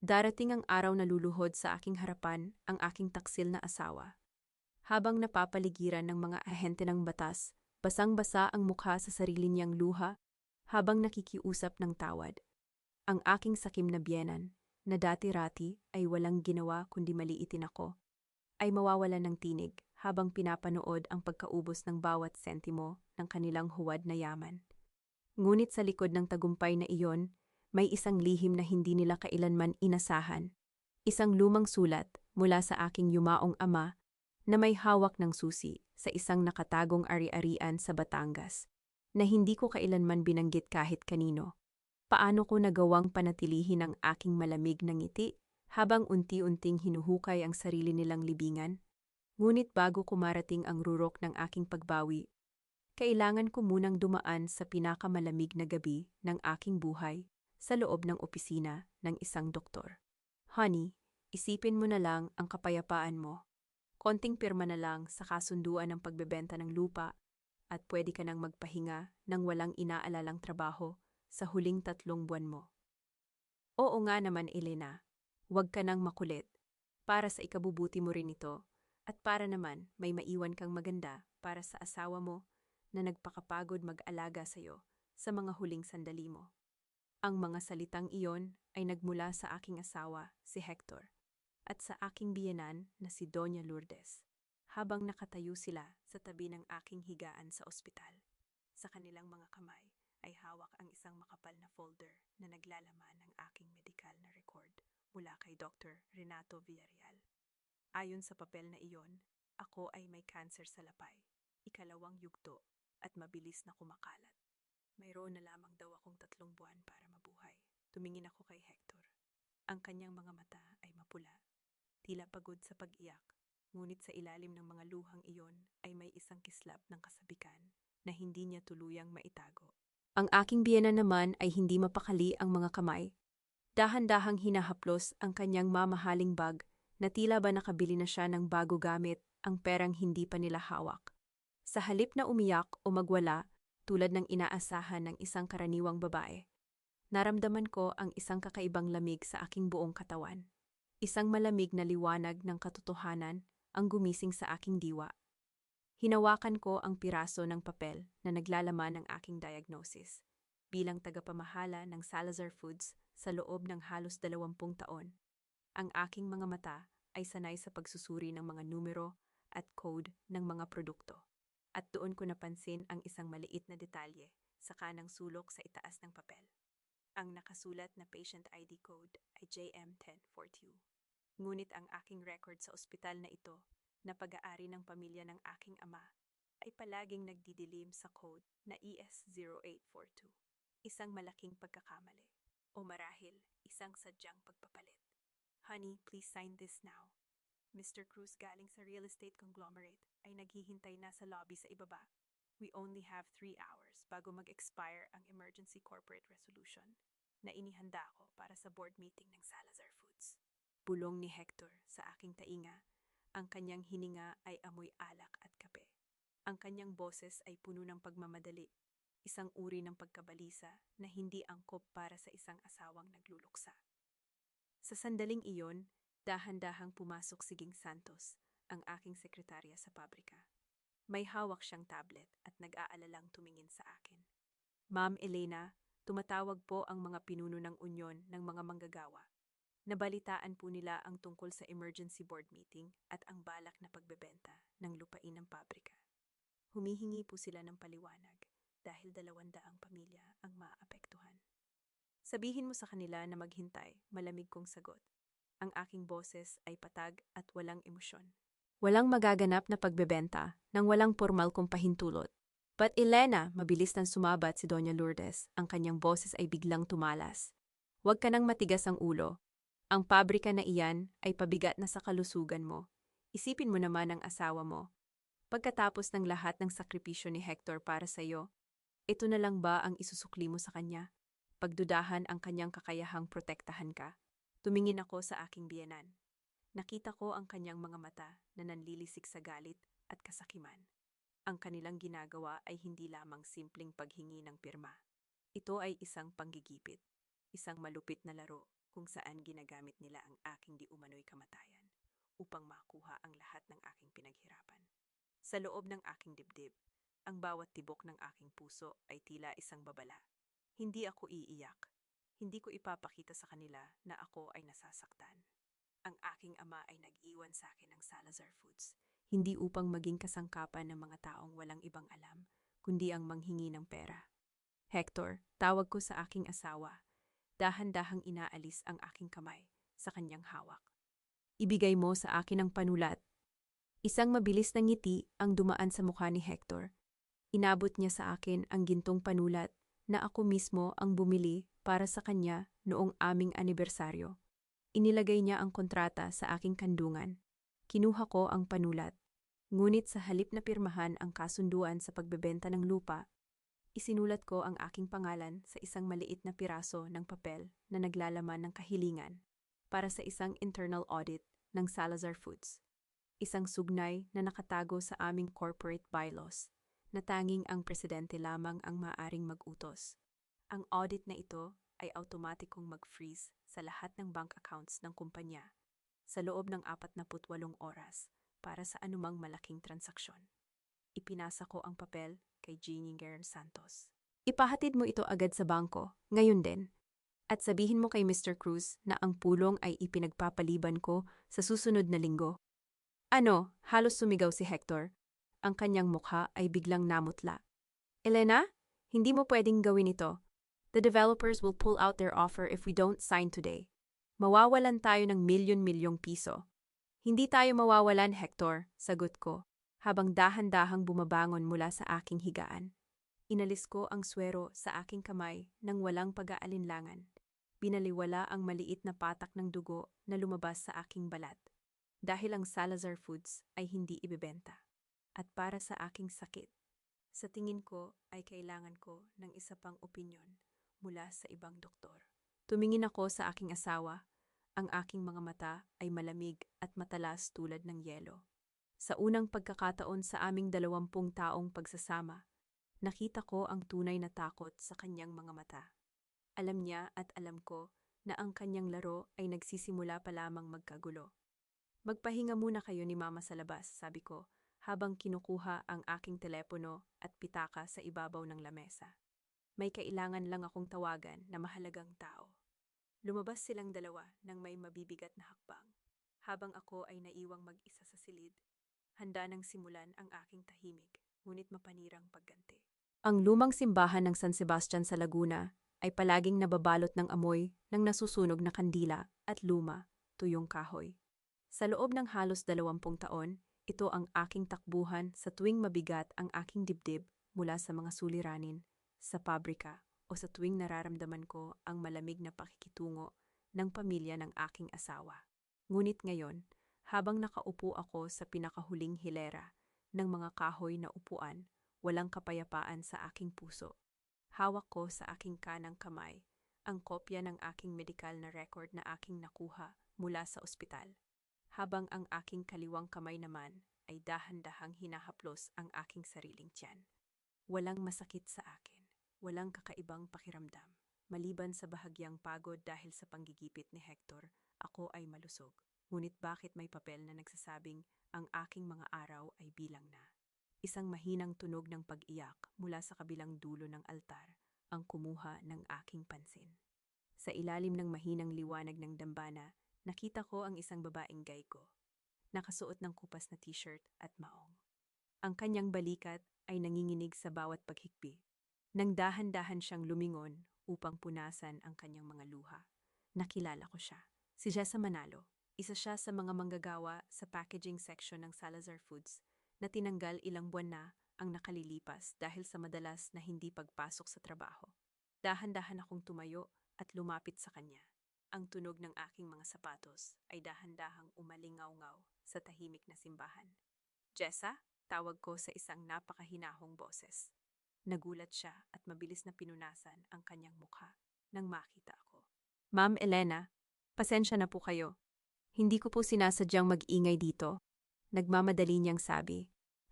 Darating ang araw na luluhod sa aking harapan ang aking taksil na asawa. Habang napapaligiran ng mga ahente ng batas, basang-basa ang mukha sa sarili niyang luha habang nakikiusap ng tawad. Ang aking sakim na biyenan, na dati-rati ay walang ginawa kundi maliitin ako, ay mawawalan ng tinig habang pinapanood ang pagkaubos ng bawat sentimo ng kanilang huwad na yaman. Ngunit sa likod ng tagumpay na iyon, may isang lihim na hindi nila kailanman inasahan. Isang lumang sulat mula sa aking yumaong ama na may hawak ng susi sa isang nakatagong ari-arian sa Batangas na hindi ko kailanman binanggit kahit kanino. Paano ko nagawang panatilihin ang aking malamig na ngiti habang unti-unting hinuhukay ang sarili nilang libingan? Ngunit bago kumarating ang rurok ng aking pagbawi, kailangan ko munang dumaan sa pinakamalamig na gabi ng aking buhay sa loob ng opisina ng isang doktor. Honey, isipin mo na lang ang kapayapaan mo. Konting pirma na lang sa kasunduan ng pagbebenta ng lupa at pwede ka nang magpahinga ng walang inaalalang trabaho sa huling 3 buwan mo. Oo nga naman, Elena. Huwag ka nang makulit. Para sa ikabubuti mo rin ito at para naman may maiwan kang maganda para sa asawa mo na nagpakapagod mag-alaga sa'yo sa mga huling sandali mo. Ang mga salitang iyon ay nagmula sa aking asawa, si Hector, at sa aking biyenan na si Doña Lourdes, habang nakatayo sila sa tabi ng aking higaan sa ospital. Sa kanilang mga kamay ay hawak ang isang makapal na folder na naglalaman ng aking medikal na record mula kay Dr. Renato Villarreal. Ayon sa papel na iyon, ako ay may cancer sa lapay, ikalawang yugto at mabilis na kumakalat. Mayroon na lamang daw akong 3 buwan para mabuhay. Tumingin ako kay Hector. Ang kanyang mga mata ay mapula, tila pagod sa pag-iyak, ngunit sa ilalim ng mga luhang iyon ay may isang kislap ng kasabikan na hindi niya tuluyang maitago. Ang aking biyena naman ay hindi mapakali ang mga kamay. Dahan-dahang hinahaplos ang kanyang mamahaling bag na tila ba nakabili na siya ng bago gamit ang perang hindi pa nila hawak. Sa halip na umiyak o magwala, tulad ng inaasahan ng isang karaniwang babae, naramdaman ko ang isang kakaibang lamig sa aking buong katawan. Isang malamig na liwanag ng katotohanan ang gumising sa aking diwa. Hinawakan ko ang piraso ng papel na naglalaman ng aking diagnosis. Bilang tagapamahala ng Salazar Foods sa loob ng halos 20 taon, ang aking mga mata ay sanay sa pagsusuri ng mga numero at code ng mga produkto. At doon ko napansin ang isang maliit na detalye sa kanang sulok sa itaas ng papel. Ang nakasulat na patient ID code ay JM1042. Ngunit ang aking record sa ospital na ito, na pag-aari ng pamilya ng aking ama, ay palaging nagdidilim sa code na ES0842. Isang malaking pagkakamali, o marahil isang sadyang pagpapalit. Honey, please sign this now. Mr. Cruz galing sa real estate conglomerate ay naghihintay na sa lobby sa ibaba. We only have 3 hours bago mag-expire ang emergency corporate resolution na inihanda ko para sa board meeting ng Salazar Foods. Bulong ni Hector sa aking tainga, ang kanyang hininga ay amoy alak at kape. Ang kanyang boses ay puno ng pagmamadali, isang uri ng pagkabalisa na hindi angkop para sa isang asawang nagluluksa. Sa sandaling iyon, dahan-dahang pumasok si Ging Santos, ang aking sekretarya sa pabrika. May hawak siyang tablet at nag-aalalang tumingin sa akin. Ma'am Elena, tumatawag po ang mga pinuno ng unyon ng mga manggagawa. Nabalitaan po nila ang tungkol sa emergency board meeting at ang balak na pagbebenta ng lupain ng pabrika. Humihingi po sila ng paliwanag dahil 200 pamilya ang maapektuhan. Sabihin mo sa kanila na maghintay, malamig kong sagot. Ang aking boses ay patag at walang emosyon. Walang magaganap na pagbebenta nang walang formal kong pahintulot. But Elena, mabilis nang sumabat si Doña Lourdes. Ang kanyang boses ay biglang tumalas. Huwag ka nang matigas ang ulo. Ang pabrika na iyan ay pabigat na sa kalusugan mo. Isipin mo naman ang asawa mo. Pagkatapos ng lahat ng sakripisyo ni Hector para sa iyo, ito na lang ba ang isusukli mo sa kanya? Pagdudahan ang kanyang kakayahang protektahan ka? Tumingin ako sa aking biyenan. Nakita ko ang kanyang mga mata na nanlilisik sa galit at kasakiman. Ang kanilang ginagawa ay hindi lamang simpleng paghingi ng pirma. Ito ay isang panggigipit, isang malupit na laro kung saan ginagamit nila ang aking di umano'y kamatayan upang makuha ang lahat ng aking pinaghirapan. Sa loob ng aking dibdib, ang bawat tibok ng aking puso ay tila isang babala. Hindi ako iiyak. Hindi ko ipapakita sa kanila na ako ay nasasaktan. Ang aking ama ay nag-iwan sa akin ng Salazar Foods, hindi upang maging kasangkapan ng mga taong walang ibang alam, kundi ang manghingi ng pera. Hector, tawag ko sa aking asawa. Dahan-dahang inaalis ang aking kamay sa kanyang hawak. Ibigay mo sa akin ang panulat. Isang mabilis na ngiti ang dumaan sa mukha ni Hector. Inabot niya sa akin ang gintong panulat na ako mismo ang bumili para sa kanya noong aming anibersaryo. Inilagay niya ang kontrata sa aking kandungan. Kinuha ko ang panulat. Ngunit sa halip na pirmahan ang kasunduan sa pagbebenta ng lupa, isinulat ko ang aking pangalan sa isang maliit na piraso ng papel na naglalaman ng kahilingan para sa isang internal audit ng Salazar Foods. Isang sugnay na nakatago sa aming corporate bylaws na tanging ang presidente lamang ang maaring mag-utos. Ang audit na ito ay automatikong mag-freeze sa lahat ng bank accounts ng kumpanya sa loob ng 48 oras para sa anumang malaking transaksyon. Ipinasa ko ang papel kay Jeannie Guerin Santos. Ipahatid mo ito agad sa bangko, ngayon din. At sabihin mo kay Mr. Cruz na ang pulong ay ipinagpapaliban ko sa susunod na linggo. Ano, halos sumigaw si Hector. Ang kanyang mukha ay biglang namutla. Elena, hindi mo pwedeng gawin ito. The developers will pull out their offer if we don't sign today. Mawawalan tayo ng milyon-milyong piso. Hindi tayo mawawalan, Hector, sagot ko, habang dahan-dahang bumabangon mula sa aking higaan. Inalis ko ang swero sa aking kamay nang walang pag-aalinlangan. Binaliwala ang maliit na patak ng dugo na lumabas sa aking balat. Dahil ang Salazar Foods ay hindi ibebenta. At para sa aking sakit, sa tingin ko ay kailangan ko ng isa pang opinyon mula sa ibang doktor. Tumingin ako sa aking asawa. Ang aking mga mata ay malamig at matalas tulad ng yelo. Sa unang pagkakataon sa aming 20 taong pagsasama, nakita ko ang tunay na takot sa kanyang mga mata. Alam niya at alam ko na ang kanyang laro ay nagsisimula pa lamang magkagulo. Magpahinga muna kayo ni Mama sa labas, sabi ko, habang kinukuha ang aking telepono at pitaka sa ibabaw ng lamesa. May kailangan lang akong tawagan na mahalagang tao. Lumabas silang dalawa nang may mabibigat na hakbang, habang ako ay naiwang mag-isa sa silid. Handa nang simulan ang aking tahimik, ngunit mapanirang pagganti. Ang lumang simbahan ng San Sebastian sa Laguna ay palaging nababalot ng amoy ng nasusunog na kandila at luma, tuyong kahoy. Sa loob ng halos 20 taon, ito ang aking takbuhan sa tuwing mabigat ang aking dibdib mula sa mga suliranin, sa pabrika, o sa tuwing nararamdaman ko ang malamig na pakikitungo ng pamilya ng aking asawa. Ngunit ngayon, habang nakaupo ako sa pinakahuling hilera ng mga kahoy na upuan, walang kapayapaan sa aking puso. Hawak ko sa aking kanang kamay ang kopya ng aking medikal na record na aking nakuha mula sa ospital, habang ang aking kaliwang kamay naman ay dahan-dahang hinahaplos ang aking sariling tiyan. Walang masakit sa akin. Walang kakaibang pakiramdam. Maliban sa bahagyang pagod dahil sa panggigipit ni Hector, ako ay malusog. Ngunit bakit may papel na nagsasabing ang aking mga araw ay bilang na? Isang mahinang tunog ng pag-iyak mula sa kabilang dulo ng altar ang kumuha ng aking pansin. Sa ilalim ng mahinang liwanag ng dambana, nakita ko ang isang babaeng gayko. Nakasuot ng kupas na t-shirt at maong. Ang kanyang balikat ay nanginginig sa bawat paghikbi. Nang dahan-dahan siyang lumingon upang punasan ang kanyang mga luha. Nakilala ko siya. Si Jessa Manalo. Isa siya sa mga manggagawa sa packaging section ng Salazar Foods na tinanggal ilang buwan na ang nakalilipas dahil sa madalas na hindi pagpasok sa trabaho. Dahan-dahan akong tumayo at lumapit sa kanya. Ang tunog ng aking mga sapatos ay dahan-dahang umalingaw-ngaw sa tahimik na simbahan. Jessa? Tawag ko sa isang napakahinahong boses. Nagulat siya at mabilis na pinunasan ang kanyang mukha nang makita ako. Ma'am Elena, pasensya na po kayo. Hindi ko po sinasadyang mag-ingay dito. Nagmamadali niyang sabi,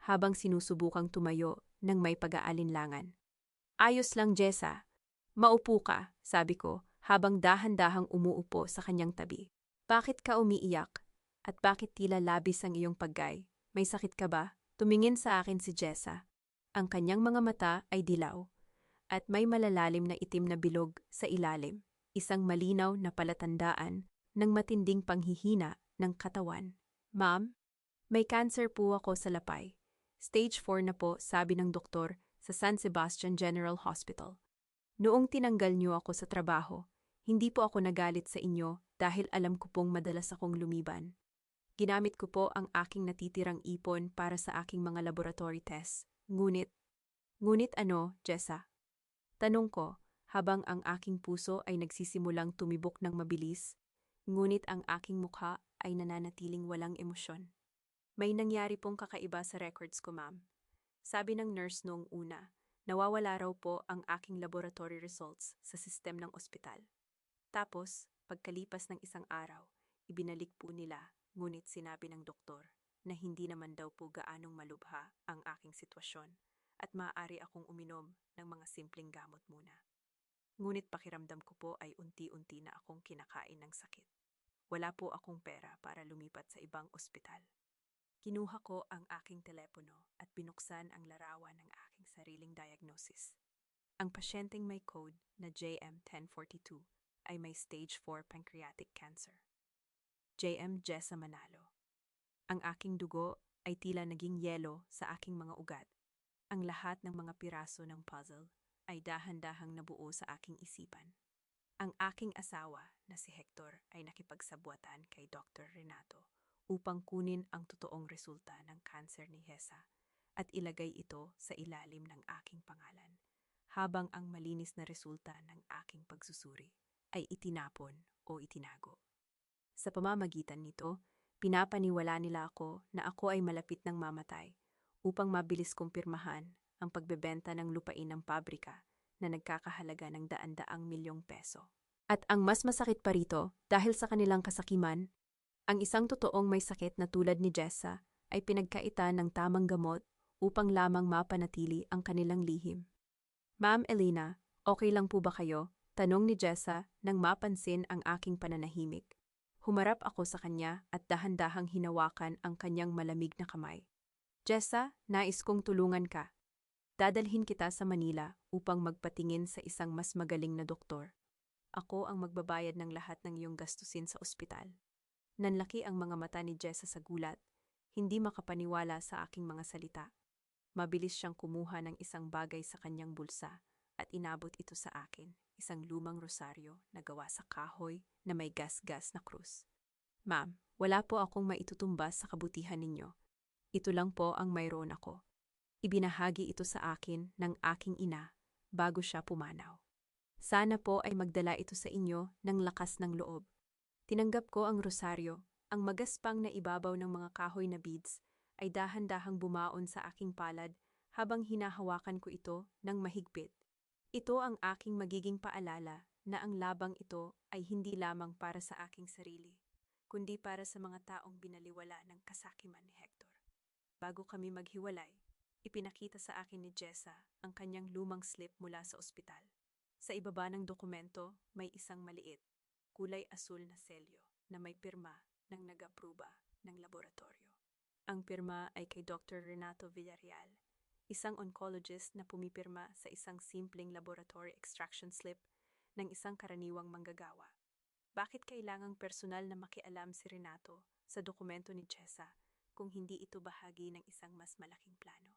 habang sinusubukang tumayo ng may pag-aalinlangan. Ayos lang, Jessa. Maupo ka, sabi ko, habang dahan-dahang umuupo sa kanyang tabi. Bakit ka umiiyak? At bakit tila labis ang iyong paggay? May sakit ka ba? Tumingin sa akin si Jessa. Ang kanyang mga mata ay dilaw at may malalalim na itim na bilog sa ilalim, isang malinaw na palatandaan ng matinding panghihina ng katawan. Ma'am, may cancer po ako sa lapay. Stage 4 na po, sabi ng doktor sa San Sebastian General Hospital. Noong tinanggal niyo ako sa trabaho, hindi po ako nagalit sa inyo dahil alam ko pong madalas akong lumiban. Ginamit ko po ang aking natitirang ipon para sa aking mga laboratory tests. Ngunit ano, Jessa? Tanong ko, habang ang aking puso ay nagsisimulang tumibok ng mabilis, ngunit ang aking mukha ay nananatiling walang emosyon. May nangyari pong kakaiba sa records ko, ma'am. Sabi ng nurse noong una, nawawala raw po ang aking laboratory results sa sistem ng ospital. Tapos, pagkalipas ng isang araw, ibinalik po nila, ngunit sinabi ng doktor na hindi naman daw po gaanong malubha ang aking sitwasyon at maaari akong uminom ng mga simpleng gamot muna. Ngunit pakiramdam ko po ay unti-unti na akong kinakain ng sakit. Wala po akong pera para lumipat sa ibang ospital. Kinuha ko ang aking telepono at binuksan ang larawan ng aking sariling diagnosis. Ang pasyenteng may code na JM1042 ay may stage 4 pancreatic cancer. JM Jessa Manalo. Ang aking dugo ay tila naging yelo sa aking mga ugat. Ang lahat ng mga piraso ng puzzle ay dahan-dahang nabuo sa aking isipan. Ang aking asawa na si Hector ay nakipagsabwatan kay Dr. Renato upang kunin ang totoong resulta ng cancer ni Jessa at ilagay ito sa ilalim ng aking pangalan, habang ang malinis na resulta ng aking pagsusuri ay itinapon o itinago. Sa pamamagitan nito, pinapaniwala nila ako na ako ay malapit ng mamatay upang mabilis kong pirmahan ang pagbebenta ng lupain ng pabrika na nagkakahalaga ng daan-daang milyong peso. At ang mas masakit pa rito, dahil sa kanilang kasakiman, ang isang totoong may sakit na tulad ni Jessa ay pinagkaitan ng tamang gamot upang lamang mapanatili ang kanilang lihim. Ma'am Elena, okay lang po ba kayo? Tanong ni Jessa nang mapansin ang aking pananahimik. Humarap ako sa kanya at dahan-dahang hinawakan ang kanyang malamig na kamay. Jessa, nais kong tulungan ka. Dadalhin kita sa Manila upang magpatingin sa isang mas magaling na doktor. Ako ang magbabayad ng lahat ng iyong gastusin sa ospital. Nanlaki ang mga mata ni Jessa sa gulat, hindi makapaniwala sa aking mga salita. Mabilis siyang kumuha ng isang bagay sa kanyang bulsa at inabot ito sa akin, isang lumang rosaryo na gawa sa kahoy na may gas-gas na krus. Ma'am, wala po akong maitutumbas sa kabutihan ninyo. Ito lang po ang mayroon ako. Ibinahagi ito sa akin ng aking ina bago siya pumanaw. Sana po ay magdala ito sa inyo ng lakas ng loob. Tinanggap ko ang rosaryo, ang magaspang na ibabaw ng mga kahoy na beads ay dahan-dahang bumaon sa aking palad habang hinahawakan ko ito ng mahigpit. Ito ang aking magiging paalala na ang labang ito ay hindi lamang para sa aking sarili, kundi para sa mga taong binaliwala ng kasakiman ni Hector. Bago kami maghiwalay, ipinakita sa akin ni Jessa ang kanyang lumang slip mula sa ospital. Sa ibaba ng dokumento, may isang maliit, kulay asul na selyo na may pirma ng nag-apruba ng laboratorio. Ang pirma ay kay Dr. Renato Villarreal, isang oncologist na pumipirma sa isang simpleng laboratory extraction slip ng isang karaniwang manggagawa. Bakit kailangang personal na makialam si Renato sa dokumento ni Jessa kung hindi ito bahagi ng isang mas malaking plano?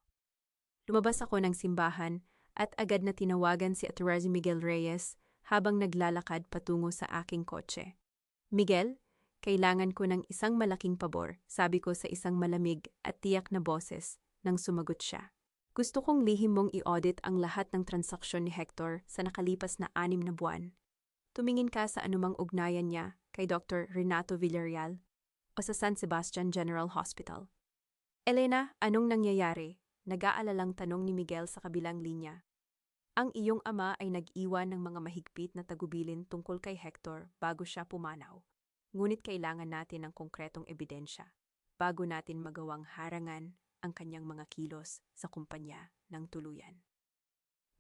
Lumabas ako ng simbahan at agad na tinawagan si Attorney Miguel Reyes habang naglalakad patungo sa aking kotse. Miguel, kailangan ko ng isang malaking pabor, sabi ko sa isang malamig at tiyak na boses nang sumagot siya. Gusto kong lihim mong i-audit ang lahat ng transaksyon ni Hector sa nakalipas na 6 na buwan. Tumingin ka sa anumang ugnayan niya kay Dr. Renato Villarreal o sa San Sebastian General Hospital. Elena, anong nangyayari? Nag-aalalang tanong ni Miguel sa kabilang linya. Ang iyong ama ay nag-iwan ng mga mahigpit na tagubilin tungkol kay Hector bago siya pumanaw. Ngunit kailangan natin ng konkretong ebidensya bago natin magawang harangan ang kanyang mga kilos sa kumpanya ng tuluyan.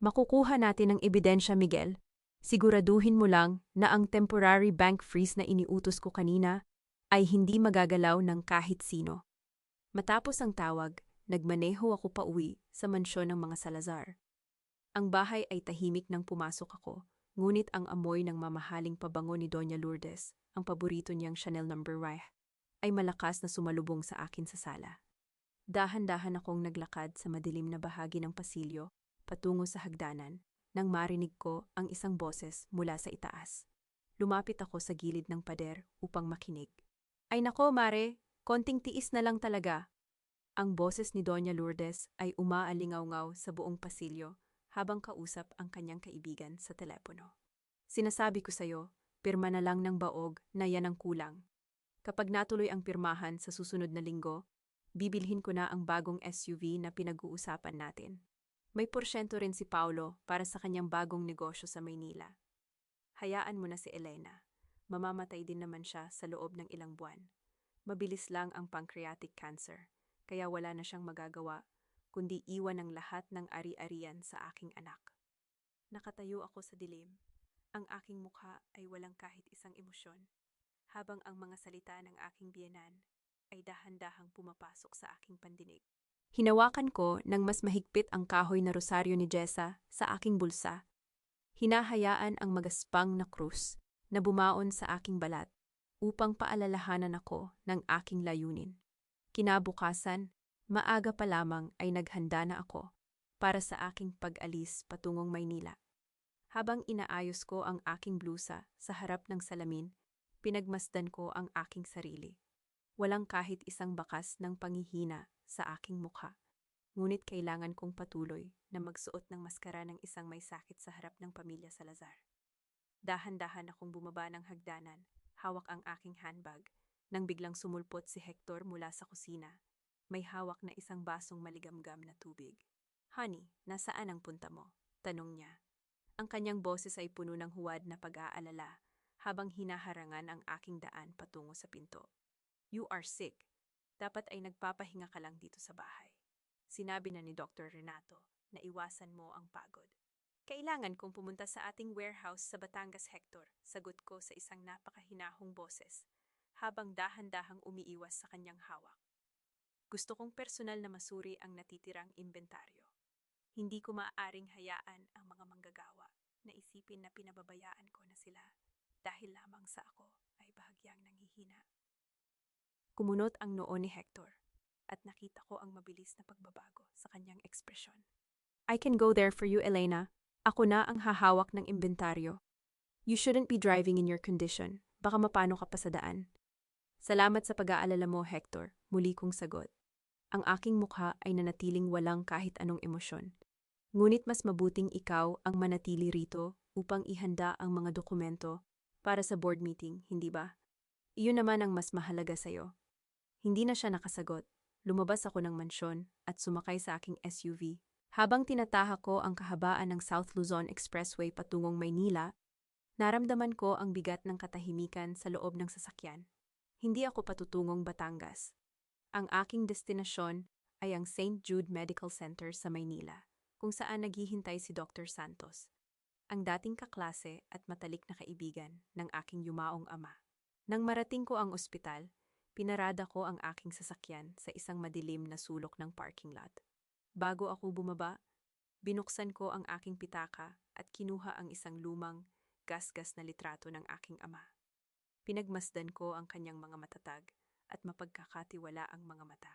Makukuha natin ng ebidensya, Miguel. Siguraduhin mo lang na ang temporary bank freeze na iniutos ko kanina ay hindi magagalaw ng kahit sino. Matapos ang tawag, nagmaneho ako pauwi sa mansyon ng mga Salazar. Ang bahay ay tahimik nang pumasok ako, ngunit ang amoy ng mamahaling pabango ni Doña Lourdes, ang paborito niyang Chanel No. 1, ay malakas na sumalubong sa akin sa sala. Dahan-dahan akong naglakad sa madilim na bahagi ng pasilyo, patungo sa hagdanan, nang marinig ko ang isang boses mula sa itaas. Lumapit ako sa gilid ng pader upang makinig. Ay nako, Mare, konting tiis na lang talaga. Ang boses ni Doña Lourdes ay umaalingaw-ngaw sa buong pasilyo habang kausap ang kanyang kaibigan sa telepono. Sinasabi ko sa'yo, pirma na lang ng baog na yan ang kulang. Kapag natuloy ang pirmahan sa susunod na linggo, bibilhin ko na ang bagong SUV na pinag-uusapan natin. May porsyento rin si Paulo para sa kanyang bagong negosyo sa Maynila. Hayaan mo na si Elena. Mamamatay din naman siya sa loob ng ilang buwan. Mabilis lang ang pancreatic cancer, kaya wala na siyang magagawa, kundi iwan ang lahat ng ari-arian sa aking anak. Nakatayo ako sa dilim. Ang aking mukha ay walang kahit isang emosyon, habang ang mga salita ng aking biyenan ay dahan-dahang pumapasok sa aking pandinig. Hinawakan ko ng mas mahigpit ang kahoy na rosaryo ni Jessa sa aking bulsa. Hinahayaan ang magaspang na krus na bumaon sa aking balat upang paalalahanan ako ng aking layunin. Kinabukasan, maaga pa lamang ay naghanda na ako para sa aking pag-alis patungong Maynila. Habang inaayos ko ang aking blusa sa harap ng salamin, pinagmasdan ko ang aking sarili. Walang kahit isang bakas ng panghihina sa aking mukha. Ngunit kailangan kong patuloy na magsuot ng maskara ng isang may sakit sa harap ng pamilya Salazar. Dahan-dahan akong bumaba ng hagdanan, hawak ang aking handbag, nang biglang sumulpot si Hector mula sa kusina. May hawak na isang basong maligamgam na tubig. "Honey, nasaan ang punta mo?" tanong niya. Ang kanyang boses ay puno ng huwad na pag-aalala habang hinaharangan ang aking daan patungo sa pinto. "You are sick. Dapat ay nagpapahinga ka lang dito sa bahay. Sinabi na ni Dr. Renato na iwasan mo ang pagod." "Kailangan kong pumunta sa ating warehouse sa Batangas, Hector," sagot ko sa isang napakahinahong boses, habang dahan-dahang umiiwas sa kanyang hawak. "Gusto kong personal na masuri ang natitirang inventaryo. Hindi ko maaaring hayaan ang mga manggagawa na isipin na pinababayaan ko na sila dahil lamang sa ako ay bahagyang nanghihina." Kumunot ang noo ni Hector at nakita ko ang mabilis na pagbabago sa kanyang ekspresyon. "I can go there for you, Elena. Ako na ang hahawak ng inventaryo. You shouldn't be driving in your condition. Baka mapano ka pa sa daan." "Salamat sa pag-aalala mo, Hector," muli kong sagot. Ang aking mukha ay nanatiling walang kahit anong emosyon. Ngunit mas mabuting ikaw ang manatili rito upang ihanda ang mga dokumento para sa board meeting, hindi ba? Iyon naman ang mas mahalaga sa'yo. Hindi na siya nakasagot. Lumabas ako ng mansyon at sumakay sa aking SUV. Habang tinatahak ko ang kahabaan ng South Luzon Expressway patungong Maynila, naramdaman ko ang bigat ng katahimikan sa loob ng sasakyan. Hindi ako patutungong Batangas. Ang aking destinasyon ay ang St. Jude Medical Center sa Maynila, kung saan naghihintay si Dr. Santos, ang dating kaklase at matalik na kaibigan ng aking yumaong ama. Nang marating ko ang ospital, pinarada ko ang aking sasakyan sa isang madilim na sulok ng parking lot. Bago ako bumaba, binuksan ko ang aking pitaka at kinuha ang isang lumang, gasgas na litrato ng aking ama. Pinagmasdan ko ang kanyang mga matatag at mapagkakatiwala ang mga mata.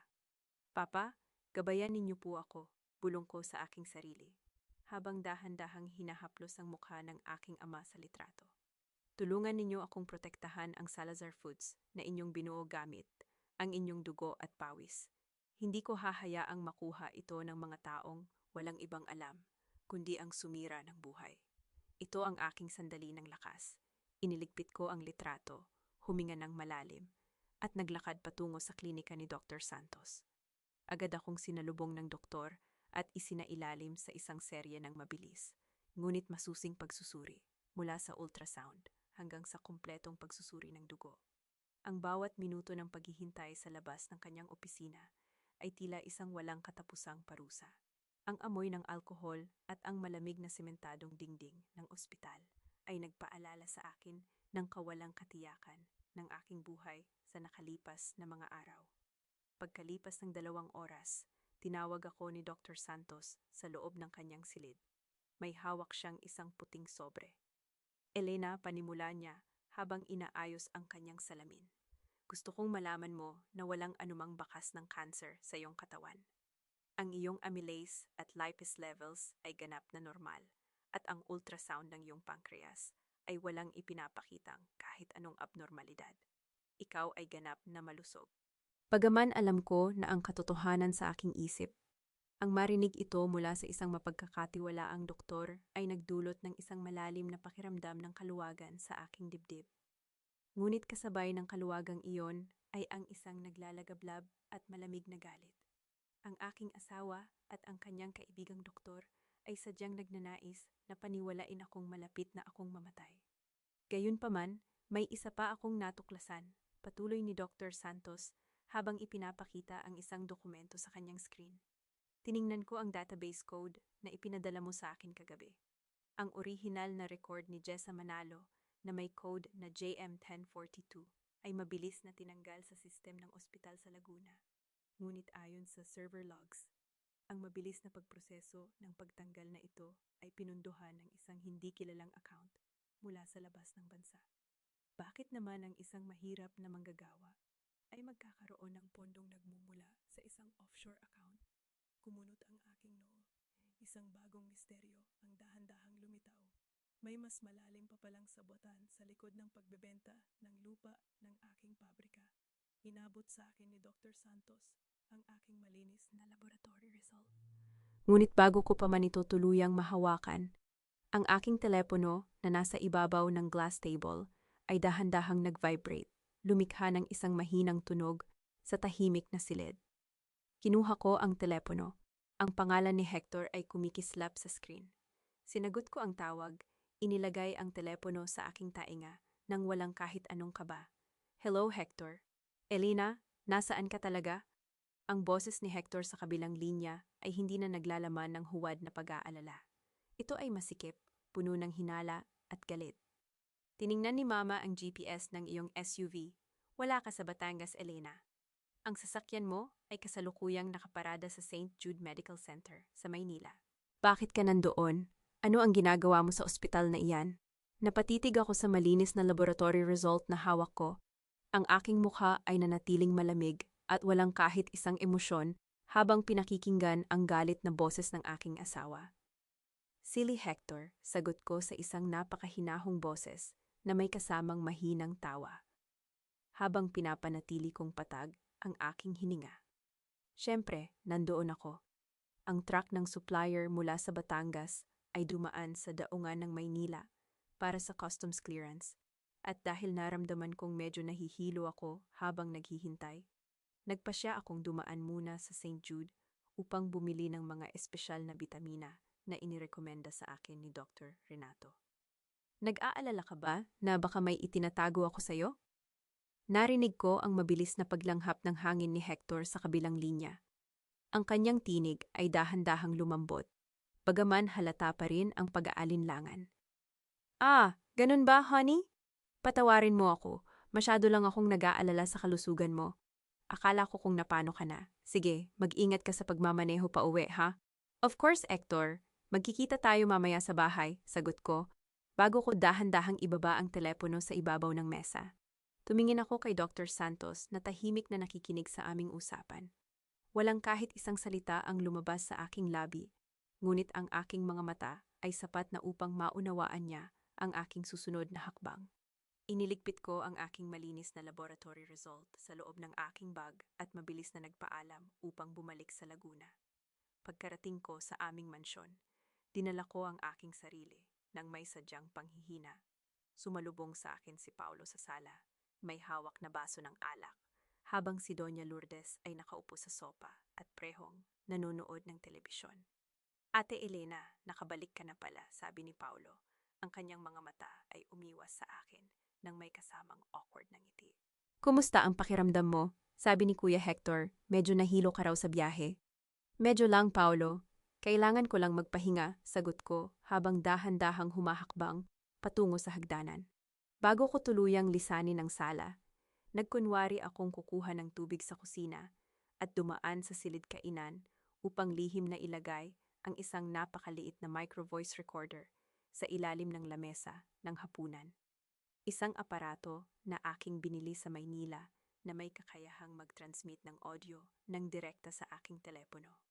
"Papa, gabayan ninyo po ako," bulong ko sa aking sarili, habang dahan-dahang hinahaplos ang mukha ng aking ama sa litrato. "Tulungan ninyo akong protektahan ang Salazar Foods na inyong binuo gamit ang inyong dugo at pawis. Hindi ko hahayaang makuha ito ng mga taong walang ibang alam, kundi ang sumira ng buhay." Ito ang aking sandali ng lakas. Iniligpit ko ang litrato, huminga ng malalim, at naglakad patungo sa klinika ni Dr. Santos. Agad akong sinalubong ng doktor at isinailalim sa isang serye ng mabilis, ngunit masusing pagsusuri, mula sa ultrasound hanggang sa kumpletong pagsusuri ng dugo. Ang bawat minuto ng paghihintay sa labas ng kanyang opisina ay tila isang walang katapusang parusa. Ang amoy ng alkohol at ang malamig na sementadong dingding ng ospital ay nagpaalala sa akin ng kawalang katiyakan ng aking buhay sa nakalipas na mga araw. Pagkalipas ng 2 oras, tinawag ako ni Dr. Santos sa loob ng kanyang silid. May hawak siyang isang puting sobre. Elena, panimula niya habang inaayos ang kanyang salamin. Gusto kong malaman mo na walang anumang bakas ng cancer sa iyong katawan. Ang iyong amylase at lipase levels ay ganap na normal at ang ultrasound ng iyong pancreas ay walang ipinapakitang kahit anong abnormalidad. Ikaw ay ganap na malusog. Bagaman alam ko na ang katotohanan sa aking isip, ang marinig ito mula sa isang mapagkakatiwalaang doktor ay nagdulot ng isang malalim na pakiramdam ng kaluwagan sa aking dibdib. Ngunit kasabay ng kaluwagang iyon ay ang isang naglalagablab at malamig na galit. Ang aking asawa at ang kanyang kaibigang doktor ay sadyang nagnanais na paniwalain akong malapit na akong mamatay. Gayunpaman, may isa pa akong natuklasan, patuloy ni Dr. Santos habang ipinapakita ang isang dokumento sa kanyang screen. Tiningnan ko ang database code na ipinadala mo sa akin kagabi. Ang orihinal na record ni Jessa Manalo na may code na JM1042 ay mabilis na tinanggal sa sistem ng ospital sa Laguna. Ngunit ayon sa server logs, ang mabilis na pagproseso ng pagtanggal na ito ay pinunduhan ng isang hindi kilalang account mula sa labas ng bansa. Bakit naman ang isang mahirap na manggagawa ay magkakaroon ng pondong nagmumula sa isang offshore account? Kumunot ang aking noo. Isang bagong misteryo ang dahan-dahang lumitaw. May mas malalim pa palang sabotan sa likod ng pagbebenta ng lupa ng aking pabrika. Inabot sa akin ni Dr. Santos ang aking malinis na laboratory result. Ngunit bago ko pa man ito tuluyang mahawakan, ang aking telepono na nasa ibabaw ng glass table ay dahan-dahang nag-vibrate, lumikha ng isang mahinang tunog sa tahimik na silid. Kinuha ko ang telepono. Ang pangalan ni Hector ay kumikislap sa screen. Sinagot ko ang tawag, inilagay ang telepono sa aking tainga nang walang kahit anong kaba. Hello, Hector. Elena, nasaan ka talaga? Ang boses ni Hector sa kabilang linya ay hindi na naglalaman ng huwad na pag-aalala. Ito ay masikip, puno ng hinala at galit. Tiningnan ni Mama ang GPS ng iyong SUV. Wala ka sa Batangas, Elena. Ang sasakyan mo ay kasalukuyang nakaparada sa St. Jude Medical Center sa Maynila. Bakit ka nandoon? Ano ang ginagawa mo sa ospital na iyan? Napatitig ako sa malinis na laboratory result na hawak ko. Ang aking mukha ay nanatiling malamig at walang kahit isang emosyon habang pinakikinggan ang galit na boses ng aking asawa. Silly Hector, sagot ko sa isang napakahinahong boses na may kasamang mahinang tawa. Habang pinapanatili kong patag ang aking hininga. Siyempre, nandoon ako. Ang truck ng supplier mula sa Batangas ay dumaan sa daungan ng Maynila para sa customs clearance at dahil naramdaman kong medyo nahihilo ako habang naghihintay, nagpasya akong dumaan muna sa St. Jude upang bumili ng mga espesyal na bitamina na inirekomenda sa akin ni Dr. Renato. Nag-aalala ka ba na baka may itinatago ako sa'yo? Narinig ko ang mabilis na paglanghap ng hangin ni Hector sa kabilang linya. Ang kanyang tinig ay dahan-dahang lumambot, bagaman halata pa rin ang pag-aalinlangan. Ah, ganun ba, honey? Patawarin mo ako, masyado lang akong nag-aalala sa kalusugan mo. Akala ko kung napano ka na. Sige, mag-ingat ka sa pagmamaneho pa uwi, ha? Of course, Hector. Magkikita tayo mamaya sa bahay, sagot ko, bago ko dahan-dahang ibaba ang telepono sa ibabaw ng mesa. Tumingin ako kay Dr. Santos na tahimik na nakikinig sa aming usapan. Walang kahit isang salita ang lumabas sa aking labi, ngunit ang aking mga mata ay sapat na upang maunawaan niya ang aking susunod na hakbang. Iniligpit ko ang aking malinis na laboratory result sa loob ng aking bag at mabilis na nagpaalam upang bumalik sa Laguna. Pagkarating ko sa aming mansyon, dinala ko ang aking sarili nang may sadyang panghihina. Sumalubong sa akin si Paulo sa sala, may hawak na baso ng alak, habang si Doña Lourdes ay nakaupo sa sopa at prehong nanonood ng telebisyon. Ate Elena, nakabalik ka na pala, sabi ni Paulo. Ang kanyang mga mata ay umiwas sa akin nang may kasamang awkward na ngiti. Kumusta ang pakiramdam mo? Sabi ni Kuya Hector, medyo nahilo ka raw sa biyahe. Medyo lang, Paulo. Kailangan ko lang magpahinga, sagot ko habang dahan-dahang humahakbang patungo sa hagdanan. Bago ko tuluyang lisanin ang sala, nagkunwari akong kukuha ng tubig sa kusina at dumaan sa silid kainan upang lihim na ilagay ang isang napakaliit na micro-voice recorder sa ilalim ng lamesa ng hapunan. Isang aparato na aking binili sa Maynila na may kakayahang mag-transmit ng audio ng direkta sa aking telepono.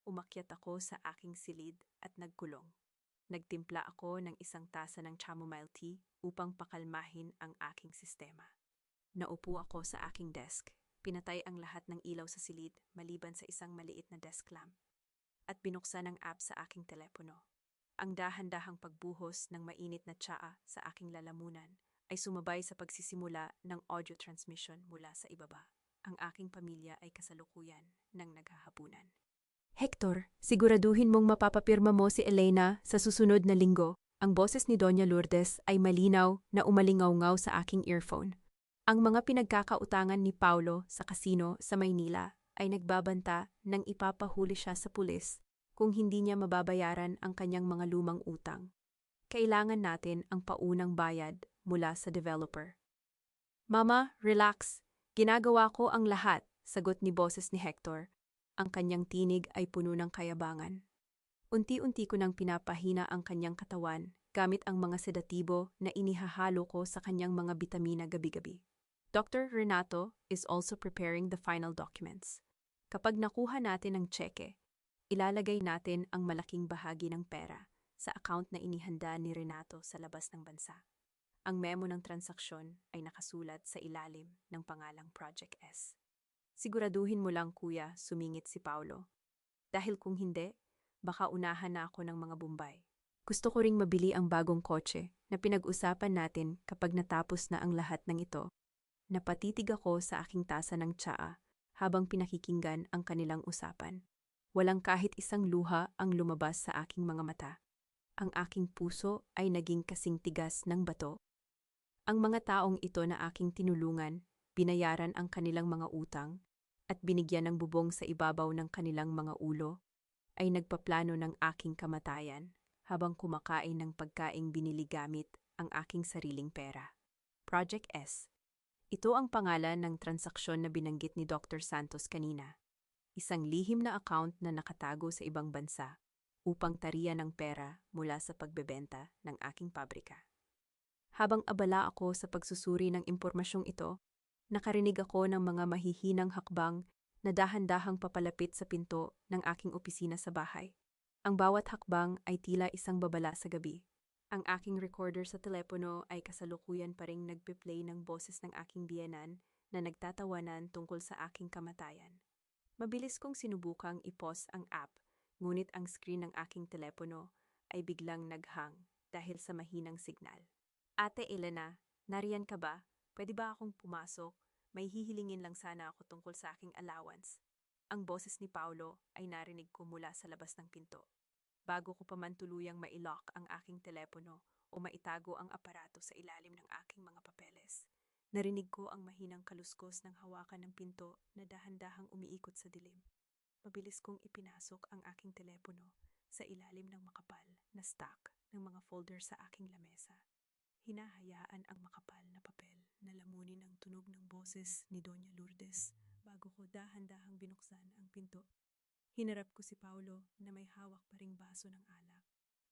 Umakyat ako sa aking silid at nagkulong. Nagtimpla ako ng isang tasa ng chamomile tea upang pakalmahin ang aking sistema. Naupo ako sa aking desk, pinatay ang lahat ng ilaw sa silid maliban sa isang maliit na desk lamp, at binuksan ang app sa aking telepono. Ang dahan-dahang pagbuhos ng mainit na tsaa sa aking lalamunan ay sumabay sa pagsisimula ng audio transmission mula sa ibaba. Ang aking pamilya ay kasalukuyan ng naghahapunan. Hector, siguraduhin mong mapapapirma mo si Elena sa susunod na linggo. Ang boses ni Doña Lourdes ay malinaw na umalingaw-ngaw sa aking earphone. Ang mga pinagkakautangan ni Paulo sa kasino sa Maynila ay nagbabanta nang ipapahuli siya sa pulis kung hindi niya mababayaran ang kanyang mga lumang utang. Kailangan natin ang paunang bayad mula sa developer. Mama, relax. Ginagawa ko ang lahat, sagot ni boses ni Hector. Ang kanyang tinig ay puno ng kayabangan. Unti-unti ko nang pinapahina ang kanyang katawan gamit ang mga sedatibo na inihahalo ko sa kanyang mga bitamina gabi-gabi. Dr. Renato is also preparing the final documents. Kapag nakuha natin ang tseke, ilalagay natin ang malaking bahagi ng pera sa account na inihanda ni Renato sa labas ng bansa. Ang memo ng transaksyon ay nakasulat sa ilalim ng pangalang Project S. Siguraduhin mo lang, kuya, sumingit si Paulo. Dahil kung hindi, baka unahan na ako ng mga Bombay. Gusto ko ring mabili ang bagong kotse na pinag-usapan natin kapag natapos na ang lahat ng ito. Napatitig ako sa aking tasa ng tsaa habang pinakikinggan ang kanilang usapan. Walang kahit isang luha ang lumabas sa aking mga mata. Ang aking puso ay naging kasing tigas ng bato. Ang mga taong ito na aking tinulungan, binayaran ang kanilang mga utang, at binigyan ng bubong sa ibabaw ng kanilang mga ulo, ay nagpaplano ng aking kamatayan habang kumakain ng pagkaing binili gamit ang aking sariling pera. Project S. Ito ang pangalan ng transaksyon na binanggit ni Dr. Santos kanina. Isang lihim na account na nakatago sa ibang bansa upang tariyan ng pera mula sa pagbebenta ng aking pabrika. Habang abala ako sa pagsusuri ng impormasyong ito, nakarinig ako ng mga mahihinang hakbang na dahan-dahang papalapit sa pinto ng aking opisina sa bahay. Ang bawat hakbang ay tila isang babala sa gabi. Ang aking recorder sa telepono ay kasalukuyan pa ring nagpe-play ng boses ng aking biyenan na nagtatawanan tungkol sa aking kamatayan. Mabilis kong sinubukang i-pause ang app, ngunit ang screen ng aking telepono ay biglang naghang dahil sa mahinang signal. Ate Elena, nariyan ka ba? Pwede ba akong pumasok? May hihilingin lang sana ako tungkol sa aking allowance. Ang boses ni Paulo ay narinig ko mula sa labas ng pinto. Bago ko pa man tuluyang mailock ang aking telepono o maitago ang aparato sa ilalim ng aking mga papeles, narinig ko ang mahinang kaluskos ng hawakan ng pinto na dahan-dahang umiikot sa dilim. Mabilis kong ipinasok ang aking telepono sa ilalim ng makapal na stack ng mga folder sa aking lamesa. Hinahayaan ang makapal na papel na lamunin ang tunog ng boses ni Doña Lourdes bago ko dahan-dahang binuksan ang pinto. Hinarap ko si Paulo na may hawak pa ring baso ng alak.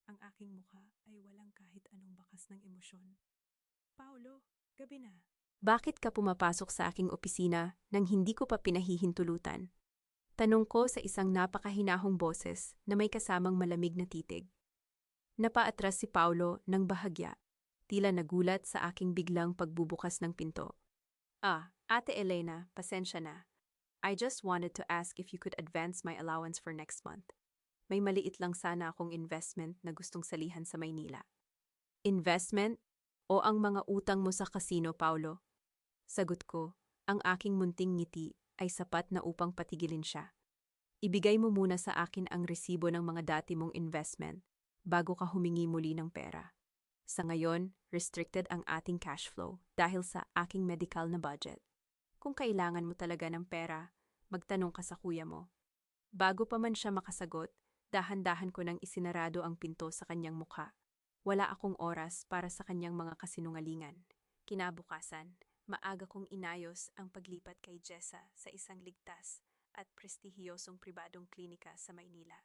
Ang aking mukha ay walang kahit anong bakas ng emosyon. Paulo, gabi na. Bakit ka pumapasok sa aking opisina nang hindi ko pa pinahihintulutan? Tanong ko sa isang napakahinahong boses na may kasamang malamig na titig. Napaatras si Paulo ng bahagya. Tila nagulat sa aking biglang pagbubukas ng pinto. Ate Elena, pasensya na. I just wanted to ask if you could advance my allowance for next month. May maliit lang sana akong investment na gustong salihan sa Maynila. Investment? O ang mga utang mo sa kasino, Paulo? Sagot ko, ang aking munting ngiti ay sapat na upang patigilin siya. Ibigay mo muna sa akin ang resibo ng mga dati mong investment bago ka humingi muli ng pera. Sa ngayon, restricted ang ating cash flow dahil sa aking medical na budget. Kung kailangan mo talaga ng pera, magtanong ka sa kuya mo. Bago pa man siya makasagot, dahan-dahan ko nang isinarado ang pinto sa kanyang mukha. Wala akong oras para sa kanyang mga kasinungalingan. Kinabukasan, maaga kong inayos ang paglipat kay Jessa sa isang ligtas at prestihiyosong pribadong klinika sa Maynila.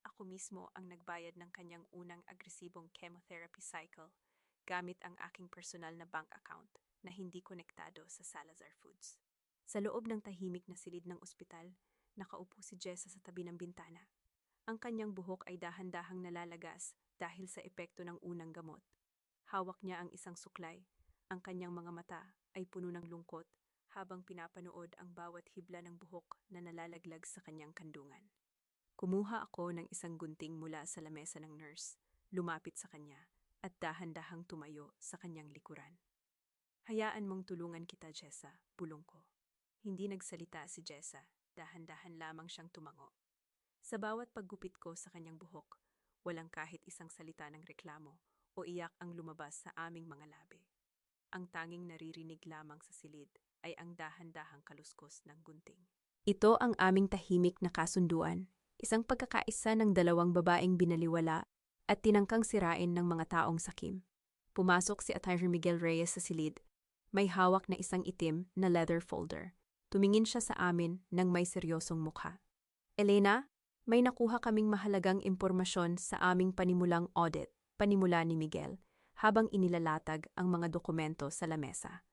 Ako mismo ang nagbayad ng kanyang unang agresibong chemotherapy cycle gamit ang aking personal na bank account na hindi konektado sa Salazar Foods. Sa loob ng tahimik na silid ng ospital, nakaupo si Jessa sa tabi ng bintana. Ang kanyang buhok ay dahan-dahang nalalagas dahil sa epekto ng unang gamot. Hawak niya ang isang suklay. Ang kanyang mga mata ay puno ng lungkot habang pinapanood ang bawat hibla ng buhok na nalalaglag sa kanyang kandungan. Kumuha ako ng isang gunting mula sa lamesa ng nurse, lumapit sa kanya, at dahan-dahang tumayo sa kanyang likuran. Hayaan mong tulungan kita, Jessa, bulong ko. Hindi nagsalita si Jessa, dahan-dahan lamang siyang tumango. Sa bawat paggupit ko sa kanyang buhok, walang kahit isang salita ng reklamo o iyak ang lumabas sa aming mga labi. Ang tanging naririnig lamang sa silid ay ang dahan-dahang kaluskos ng gunting. Ito ang aming tahimik na kasunduan, isang pagkakaisa ng dalawang babaeng binaliwala at tinangkang sirain ng mga taong sakim. Pumasok si Atty. Miguel Reyes sa silid. May hawak na isang itim na leather folder. Tumingin siya sa amin nang may seryosong mukha. Elena, may nakuha kaming mahalagang impormasyon sa aming panimulang audit, panimula ni Miguel, habang inilalatag ang mga dokumento sa lamesa.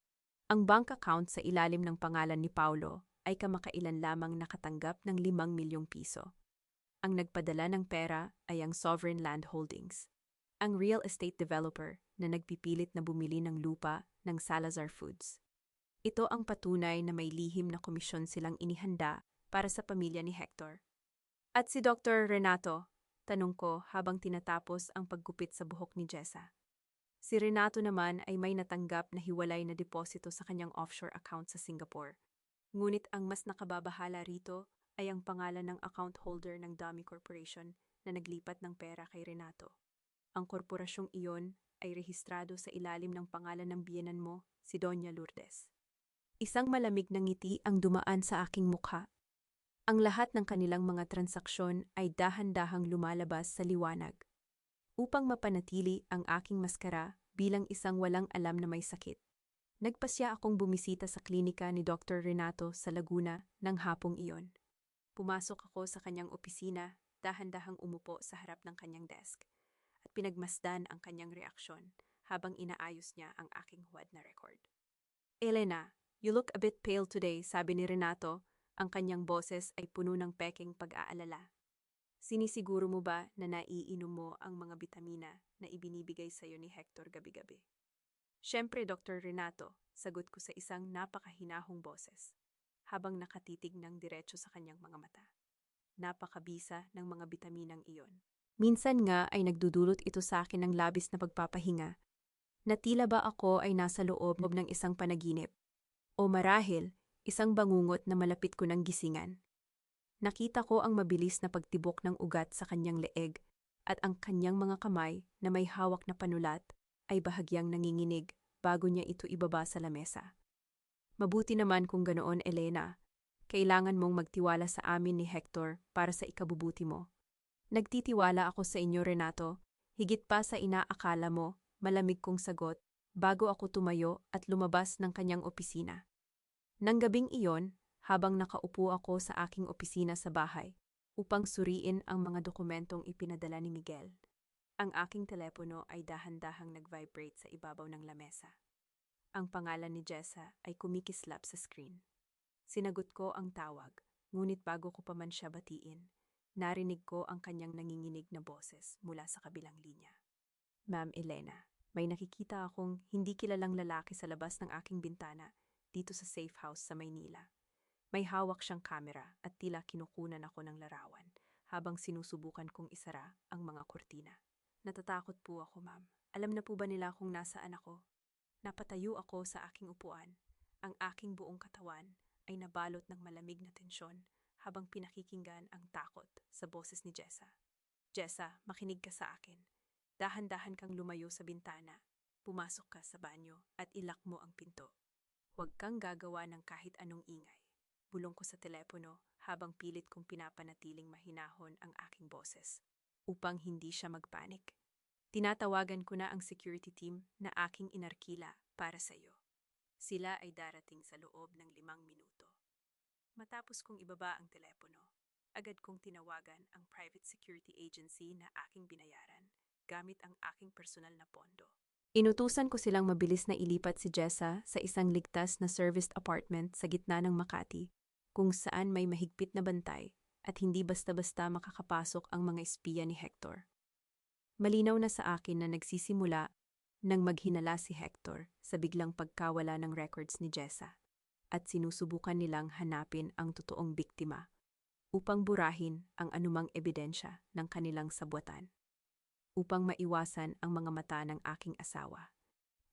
Ang bank account sa ilalim ng pangalan ni Paulo ay kamakailan lamang nakatanggap ng 5 milyong piso. Ang nagpadala ng pera ay ang Sovereign Land Holdings, ang real estate developer na nagpipilit na bumili ng lupa ng Salazar Foods. Ito ang patunay na may lihim na komisyon silang inihanda para sa pamilya ni Hector. At si Dr. Renato, tanong ko habang tinatapos ang paggupit sa buhok ni Jessa. Si Renato naman ay may natanggap na hiwalay na deposito sa kanyang offshore account sa Singapore. Ngunit ang mas nakababahala rito ay ang pangalan ng account holder ng Dummy Corporation na naglipat ng pera kay Renato. Ang korporasyong iyon ay rehistrado sa ilalim ng pangalan ng biyenan mo, si Doña Lourdes. Isang malamig na ngiti ang dumaan sa aking mukha. Ang lahat ng kanilang mga transaksyon ay dahan-dahang lumalabas sa liwanag. Upang mapanatili ang aking maskara bilang isang walang alam na may sakit, nagpasya akong bumisita sa klinika ni Dr. Renato sa Laguna ng hapong iyon. Pumasok ako sa kanyang opisina, dahan-dahang umupo sa harap ng kanyang desk, at pinagmasdan ang kanyang reaksyon habang inaayos niya ang aking huwad na record. Elena, you look a bit pale today, sabi ni Renato, ang kanyang boses ay puno ng peking pag-aalala. Sinisiguro mo ba na naiinom mo ang mga bitamina na ibinibigay sa iyo ni Hector gabi-gabi? Siyempre, Dr. Renato, sagot ko sa isang napakahinahong boses, habang nakatitig ng diretso sa kanyang mga mata. Napakabisa ng mga bitaminang iyon. Minsan nga ay nagdudulot ito sa akin ng labis na pagpapahinga, na tila ba ako ay nasa loob ng isang panaginip, o marahil isang bangungot na malapit ko ng gisingan. Nakita ko ang mabilis na pagtibok ng ugat sa kanyang leeg at ang kanyang mga kamay na may hawak na panulat ay bahagyang nanginginig bago niya ito ibaba sa lamesa. Mabuti naman kung ganoon, Elena. Kailangan mong magtiwala sa amin ni Hector para sa ikabubuti mo. Nagtitiwala ako sa inyo, Renato, higit pa sa inaakala mo, malamig kong sagot bago ako tumayo at lumabas ng kanyang opisina. Nang gabing iyon, habang nakaupo ako sa aking opisina sa bahay upang suriin ang mga dokumentong ipinadala ni Miguel, ang aking telepono ay dahan-dahang nag-vibrate sa ibabaw ng lamesa. Ang pangalan ni Jessa ay kumikislap sa screen. Sinagot ko ang tawag, ngunit bago ko pa man siya batiin, narinig ko ang kanyang nanginginig na boses mula sa kabilang linya. Ma'am Elena, may nakikita akong hindi kilalang lalaki sa labas ng aking bintana dito sa safe house sa Maynila. May hawak siyang kamera at tila kinukunan ako ng larawan habang sinusubukan kong isara ang mga kurtina. Natatakot po ako, ma'am. Alam na po ba nila kung nasaan ako? Napatayo ako sa aking upuan. Ang aking buong katawan ay nabalot ng malamig na tensyon habang pinakikinggan ang takot sa boses ni Jessa. Jessa, makinig ka sa akin. Dahan-dahan kang lumayo sa bintana. Pumasok ka sa banyo at ilak mo ang pinto. Huwag kang gagawa ng kahit anong ingay. Bulong ko sa telepono habang pilit kong pinapanatiling mahinahon ang aking boses upang hindi siya magpanik. Tinatawagan ko na ang security team na aking inarkila para sa iyo. Sila ay darating sa loob ng 5 minuto. Matapos kong ibaba ang telepono, agad kong tinawagan ang private security agency na aking binayaran gamit ang aking personal na pondo. Inutusan ko silang mabilis na ilipat si Jessa sa isang ligtas na serviced apartment sa gitna ng Makati, kung saan may mahigpit na bantay at hindi basta-basta makakapasok ang mga espiya ni Hector. Malinaw na sa akin na nagsisimula nang maghinala si Hector sa biglang pagkawala ng records ni Jessa at sinusubukan nilang hanapin ang totoong biktima upang burahin ang anumang ebidensya ng kanilang sabwatan. Upang maiwasan ang mga mata ng aking asawa,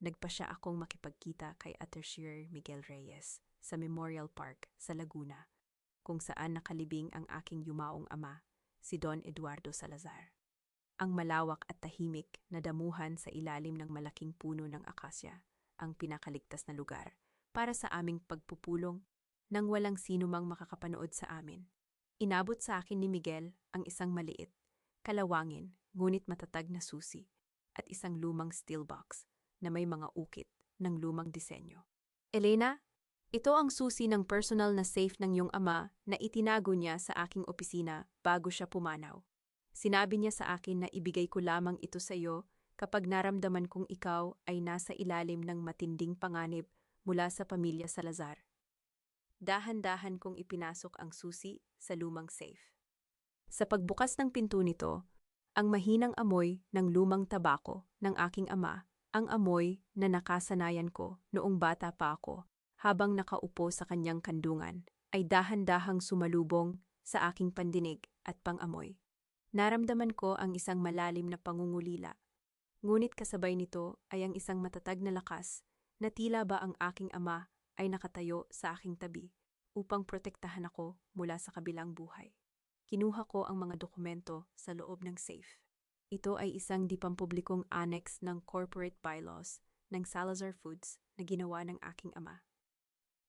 nagpa siya akong makipagkita kay Attorney Miguel Reyes sa Memorial Park sa Laguna, kung saan nakalibing ang aking yumaong ama, si Don Eduardo Salazar. Ang malawak at tahimik na damuhan sa ilalim ng malaking puno ng akasya ang pinakaligtas na lugar para sa aming pagpupulong nang walang sino mang makakapanood sa amin. Inabot sa akin ni Miguel ang isang maliit, kalawangin, ngunit matatag na susi at isang lumang steel box na may mga ukit ng lumang disenyo. Elena, ito ang susi ng personal na safe ng iyong ama na itinago niya sa aking opisina bago siya pumanaw. Sinabi niya sa akin na ibigay ko lamang ito sa iyo kapag naramdaman kong ikaw ay nasa ilalim ng matinding panganib mula sa pamilya Salazar. Dahan-dahan kong ipinasok ang susi sa lumang safe. Sa pagbukas ng pinto nito, ang mahinang amoy ng lumang tabako ng aking ama, ang amoy na nakasanayan ko noong bata pa ako habang nakaupo sa kanyang kandungan, ay dahan-dahang sumalubong sa aking pandinig at pangamoy. Naramdaman ko ang isang malalim na pangungulila, ngunit kasabay nito ay ang isang matatag na lakas na tila ba ang aking ama ay nakatayo sa aking tabi upang protektahan ako mula sa kabilang buhay. Kinuha ko ang mga dokumento sa loob ng safe. Ito ay isang di pampublikong annex ng corporate bylaws ng Salazar Foods na ginawa ng aking ama.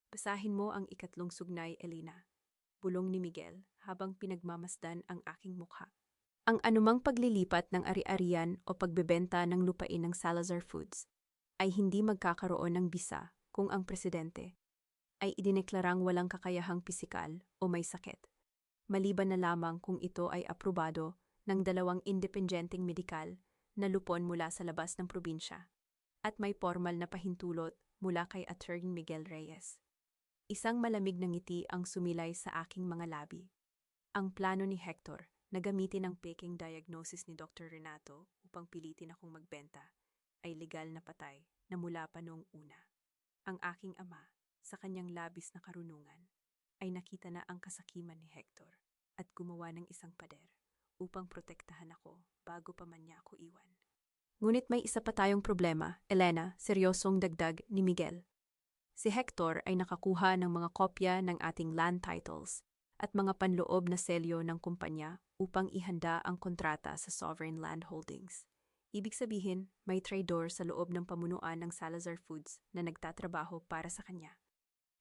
Basahin mo ang 3 sugnay, Elena, bulong ni Miguel habang pinagmamasdan ang aking mukha. Ang anumang paglilipat ng ari-arian o pagbebenta ng lupain ng Salazar Foods ay hindi magkakaroon ng bisa kung ang presidente ay idineklarang walang kakayahang pisikal o may sakit, maliban na lamang kung ito ay aprobado ng 2 independenteng medikal na lupon mula sa labas ng probinsya at may formal na pahintulot mula kay Attorney Miguel Reyes. Isang malamig na ngiti ang sumilay sa aking mga labi. Ang plano ni Hector na gamitin ang peking diagnosis ni Dr. Renato upang pilitin akong magbenta ay legal na patay na mula pa noong una. Ang aking ama, sa kanyang labis na karunungan, ay nakita na ang kasakiman ni Hector at gumawa ng isang pader upang protektahan ako bago pa man niya ako iwan. Ngunit may isa pa tayong problema, Elena, seryosong dagdag ni Miguel. Si Hector ay nakakuha ng mga kopya ng ating land titles at mga panloob na selyo ng kumpanya upang ihanda ang kontrata sa Sovereign Land Holdings. Ibig sabihin, may traidor sa loob ng pamunuan ng Salazar Foods na nagtatrabaho para sa kanya.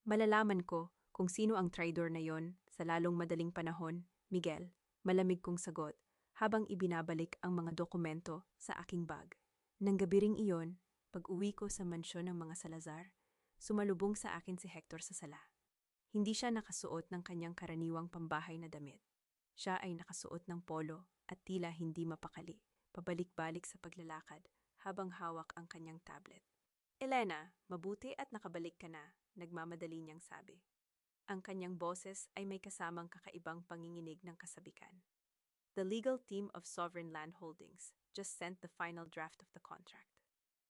Malalaman ko kung sino ang traidor na yon sa lalong madaling panahon, Miguel, malamig kong sagot habang ibinabalik ang mga dokumento sa aking bag. Nang gabi ring iyon, pag-uwi ko sa mansyon ng mga Salazar, sumalubong sa akin si Hector sa sala. Hindi siya nakasuot ng kanyang karaniwang pambahay na damit. Siya ay nakasuot ng polo at tila hindi mapakali, pabalik-balik sa paglalakad habang hawak ang kanyang tablet. Elena, mabuti at nakabalik ka na, nagmamadali niyang sabi. Ang kanyang boses ay may kasamang kakaibang panginginig ng kasabikan. The legal team of Sovereign Land Holdings just sent the final draft of the contract.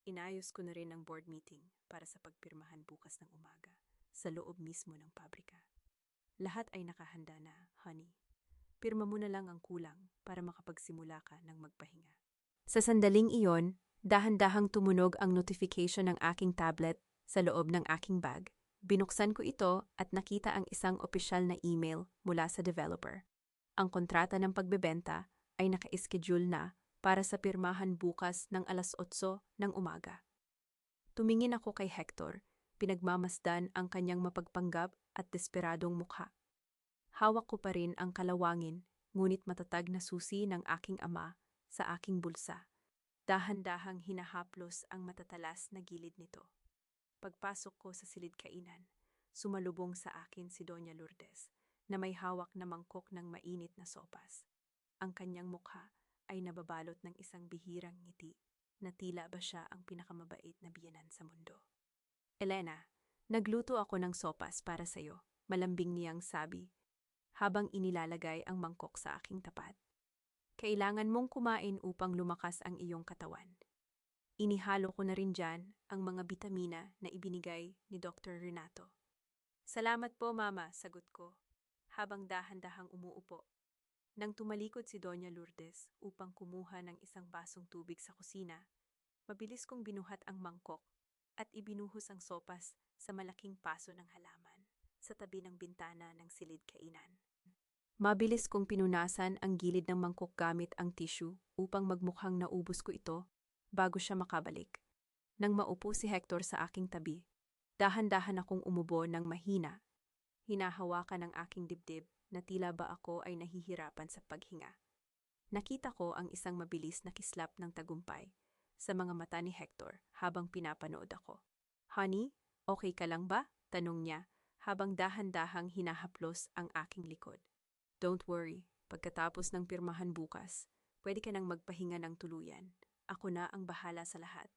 Inayos ko na rin ang board meeting para sa pagpirmahan bukas ng umaga sa loob mismo ng pabrika. Lahat ay nakahanda na, honey. Pirma mo na lang ang kulang para makapagsimula ka ng magpahinga. Sa sandaling iyon, dahan-dahang tumunog ang notification ng aking tablet sa loob ng aking bag. Binuksan ko ito at nakita ang isang opisyal na email mula sa developer. Ang kontrata ng pagbebenta ay naka-schedule na para sa pirmahan bukas ng 8:00 ng umaga. Tumingin ako kay Hector, pinagmamasdan ang kanyang mapagpanggap at desperadong mukha. Hawak ko pa rin ang kalawangin, ngunit matatag na susi ng aking ama sa aking bulsa. Dahan-dahang hinahaplos ang matatalas na gilid nito. Pagpasok ko sa silid-kainan, sumalubong sa akin si Doña Lourdes na may hawak na mangkok ng mainit na sopas. Ang kanyang mukha ay nababalot ng isang bihirang ngiti na tila ba siya ang pinakamabait na biyenan sa mundo. Elena, nagluto ako ng sopas para sa'yo, malambing niyang sabi, habang inilalagay ang mangkok sa aking tapat. Kailangan mong kumain upang lumakas ang iyong katawan. Inihalo ko na rin dyan ang mga bitamina na ibinigay ni Dr. Renato. Salamat po, Mama, sagot ko, habang dahan-dahang umuupo. Nang tumalikod si Doña Lourdes upang kumuha ng isang basong tubig sa kusina, mabilis kong binuhat ang mangkok at ibinuhos ang sopas sa malaking paso ng halaman sa tabi ng bintana ng silid-kainan. Mabilis kong pinunasan ang gilid ng mangkok gamit ang tissue upang magmukhang naubos ko ito bago siya makabalik. Nang maupo si Hector sa aking tabi, dahan-dahan akong umubo ng mahina. Hinahawakan ng aking dibdib na tila ba ako ay nahihirapan sa paghinga. Nakita ko ang isang mabilis na kislap ng tagumpay sa mga mata ni Hector habang pinapanood ako. Honey, okay ka lang ba? Tanong niya habang dahan-dahang hinahaplos ang aking likod. Don't worry, pagkatapos ng pirmahan bukas, pwede ka nang magpahinga ng tuluyan. Ako na ang bahala sa lahat.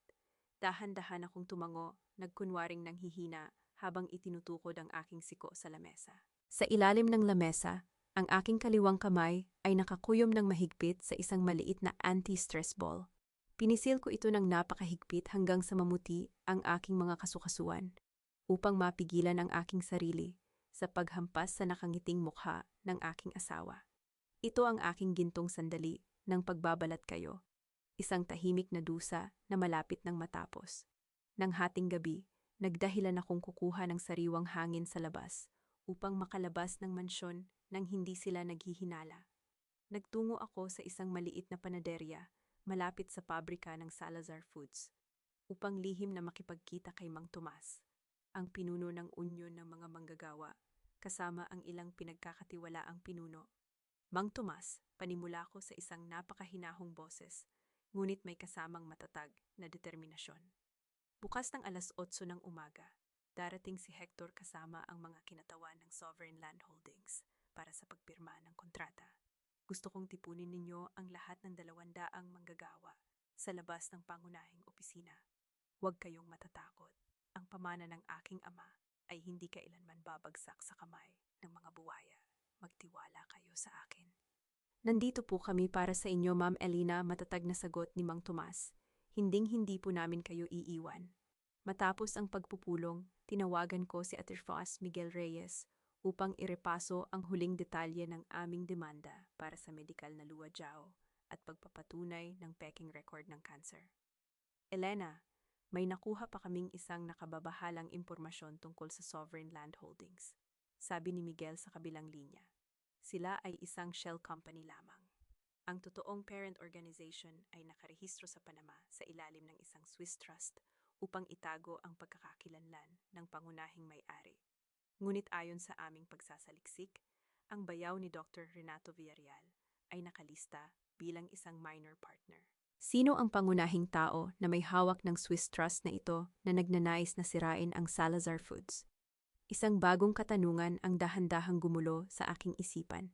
Dahan-dahan akong tumango, nagkunwaring nanghihina habang itinutukod ang aking siko sa lamesa. Sa ilalim ng lamesa, ang aking kaliwang kamay ay nakakuyom ng mahigpit sa isang maliit na anti-stress ball. Pinisil ko ito ng napakahigpit hanggang sa mamuti ang aking mga kasukasuan upang mapigilan ang aking sarili sa paghampas sa nakangiting mukha ng aking asawa. Ito ang aking gintong sandali ng pagbabalat kayo. Isang tahimik na dusa na malapit ng matapos. Nang hating gabi, nagdahilan akong kukuha ng sariwang hangin sa labas upang makalabas ng mansyon nang hindi sila naghihinala. Nagtungo ako sa isang maliit na panaderya malapit sa pabrika ng Salazar Foods upang lihim na makipagkita kay Mang Tomas, ang pinuno ng unyon ng mga manggagawa, kasama ang ilang pinagkakatiwalaang pinuno. Mang Tomas, panimula ko sa isang napakahinahong boses, ngunit may kasamang matatag na determinasyon. Bukas ng 8:00 ng umaga, darating si Hector kasama ang mga kinatawan ng Sovereign Land Holdings para sa pagpirma ng kontrata. Gusto kong tipunin ninyo ang lahat ng 200 manggagawa sa labas ng pangunahing opisina. Huwag kayong matatakot. Ang pamana ng aking ama ay hindi kailanman babagsak sa kamay ng mga buwaya. Magtiwala kayo sa akin. Nandito po kami para sa inyo, Ma'am Elena, matatag na sagot ni Mang Tomas. Hinding-hindi po namin kayo iiwan. Matapos ang pagpupulong, tinawagan ko si Atirfas Miguel Reyes upang irepaso ang huling detalye ng aming demanda para sa medikal na luwadyao at pagpapatunay ng peking record ng cancer. Elena, may nakuha pa kaming isang nakababahalang impormasyon tungkol sa Sovereign Land Holdings, sabi ni Miguel sa kabilang linya. Sila ay isang shell company lamang. Ang totoong parent organization ay nakarehistro sa Panama sa ilalim ng isang Swiss trust upang itago ang pagkakakilanlan ng pangunahing may-ari. Ngunit ayon sa aming pagsasaliksik, ang bayaw ni Dr. Renato Villarreal ay nakalista bilang isang minor partner. Sino ang pangunahing tao na may hawak ng Swiss trust na ito na nagnanais na sirain ang Salazar Foods? Isang bagong katanungan ang dahan-dahang gumulo sa aking isipan.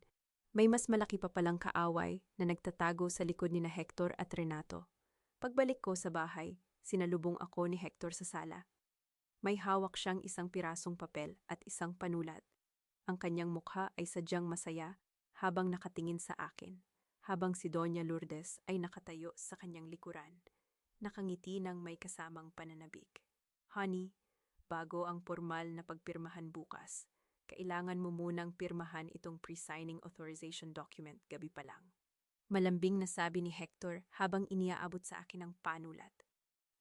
May mas malaki pa palang kaaway na nagtatago sa likod ni na Hector at Renato. Pagbalik ko sa bahay, sinalubong ako ni Hector sa sala. May hawak siyang isang pirasong papel at isang panulat. Ang kanyang mukha ay sadyang masaya habang nakatingin sa akin, habang si Doña Lourdes ay nakatayo sa kanyang likuran, nakangiti ng may kasamang pananabik. Honey, bago ang formal na pagpirmahan bukas, kailangan mo munang pirmahan itong pre-signing authorization document gabi pa lang. Malambing na sabi ni Hector habang iniaabot sa akin ang panulat.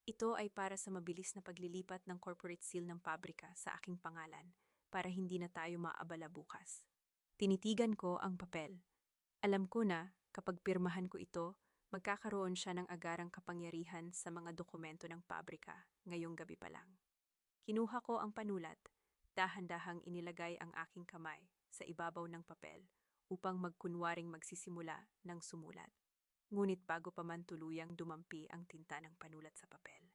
Ito ay para sa mabilis na paglilipat ng corporate seal ng pabrika sa aking pangalan para hindi na tayo maabala bukas. Tinitigan ko ang papel. Alam ko na kapag pirmahan ko ito, magkakaroon siya ng agarang kapangyarihan sa mga dokumento ng pabrika ngayong gabi pa lang. Kinuha ko ang panulat, dahan-dahang inilagay ang aking kamay sa ibabaw ng papel upang magkunwaring magsisimula ng sumulat. Ngunit bago pa man tuluyang dumampi ang tinta ng panulat sa papel,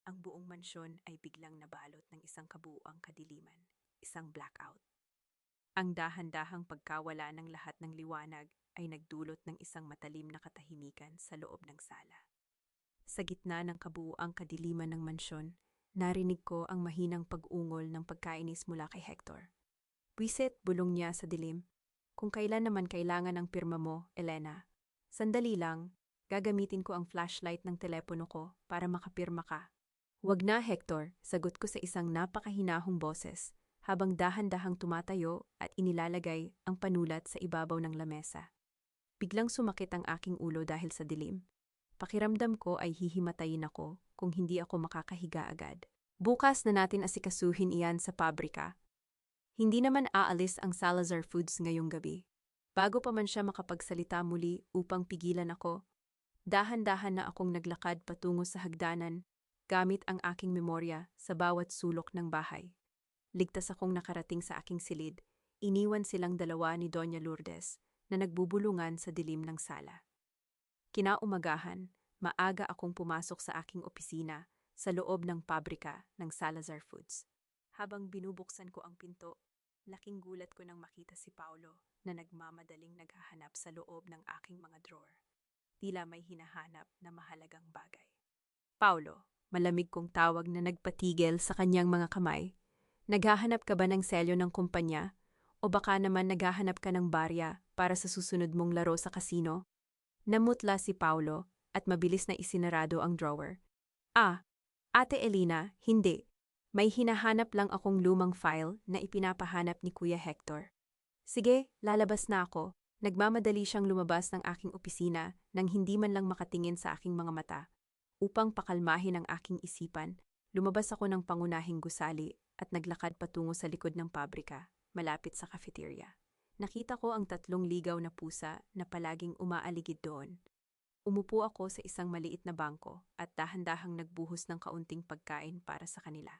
ang buong mansyon ay biglang nabalot ng isang kabuuang kadiliman, isang blackout. Ang dahan-dahang pagkawala ng lahat ng liwanag ay nagdulot ng isang matalim na katahimikan sa loob ng sala. Sa gitna ng kabuuang kadiliman ng mansyon, narinig ko ang mahinang pag-ungol ng pagkainis mula kay Hector. "Wisit," bulong niya sa dilim. "Kung kailan naman kailangan ang pirma mo, Elena. Sandali lang, gagamitin ko ang flashlight ng telepono ko para makapirma ka." "Wag na, Hector," sagot ko sa isang napakahinahong boses, habang dahan-dahang tumatayo at inilalagay ang panulat sa ibabaw ng lamesa. Biglang sumakit ang aking ulo dahil sa dilim. Pakiramdam ko ay hihimatayin ako kung hindi ako makakahiga agad. "Bukas na natin asikasuhin iyan sa pabrika. Hindi naman aalis ang Salazar Foods ngayong gabi." Bago pa man siya makapagsalita muli upang pigilan ako, dahan-dahan na akong naglakad patungo sa hagdanan gamit ang aking memorya sa bawat sulok ng bahay. Ligtas akong nakarating sa aking silid, iniwan silang dalawa ni Doña Lourdes na nagbubulungan sa dilim ng sala. Kinaumagahan, maaga akong pumasok sa aking opisina sa loob ng pabrika ng Salazar Foods. Habang binubuksan ko ang pinto, laking gulat ko nang makita si Paulo na nagmamadaling naghahanap sa loob ng aking mga drawer. Tila may hinahanap na mahalagang bagay. "Paulo," malamig kong tawag na nagpatigil sa kanyang mga kamay. "Naghahanap ka ba ng selyo ng kumpanya? O baka naman naghahanap ka ng barya para sa susunod mong laro sa kasino?" Namutla si Paulo at mabilis na isinarado ang drawer. "Ah, Ate Elena, hindi. May hinahanap lang akong lumang file na ipinapahanap ni Kuya Hector." "Sige, lalabas na ako." Nagmamadali siyang lumabas ng aking opisina nang hindi man lang makatingin sa aking mga mata. Upang pakalmahin ang aking isipan, lumabas ako ng pangunahing gusali at naglakad patungo sa likod ng pabrika, malapit sa cafeteria. Nakita ko ang 3 ligaw na pusa na palaging umaaligid doon. Umupo ako sa isang maliit na bangko at dahan-dahang nagbuhos ng kaunting pagkain para sa kanila.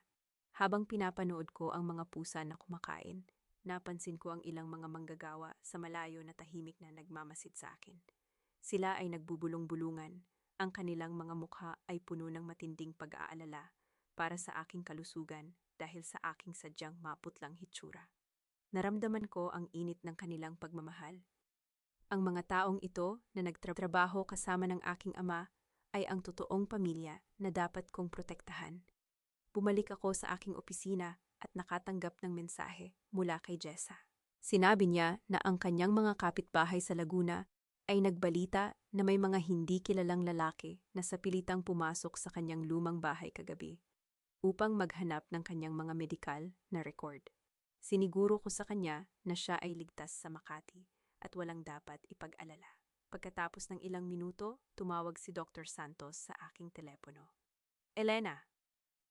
Habang pinapanood ko ang mga pusa na kumakain, napansin ko ang ilang mga manggagawa sa malayo na tahimik na nagmamasid sa akin. Sila ay nagbubulong-bulungan. Ang kanilang mga mukha ay puno ng matinding pag-aalala para sa aking kalusugan dahil sa aking sadyang maputlang hitsura. Naramdaman ko ang init ng kanilang pagmamahal. Ang mga taong ito na nagtrabaho kasama ng aking ama ay ang totoong pamilya na dapat kong protektahan. Bumalik ako sa aking opisina at nakatanggap ng mensahe mula kay Jessa. Sinabi niya na ang kanyang mga kapitbahay sa Laguna ay nagbalita na may mga hindi kilalang lalaki na sapilitang pumasok sa kanyang lumang bahay kagabi upang maghanap ng kanyang mga medikal na record. Siniguro ko sa kanya na siya ay ligtas sa Makati at walang dapat ipag-alala. Pagkatapos ng ilang minuto, tumawag si Dr. Santos sa aking telepono. "Elena,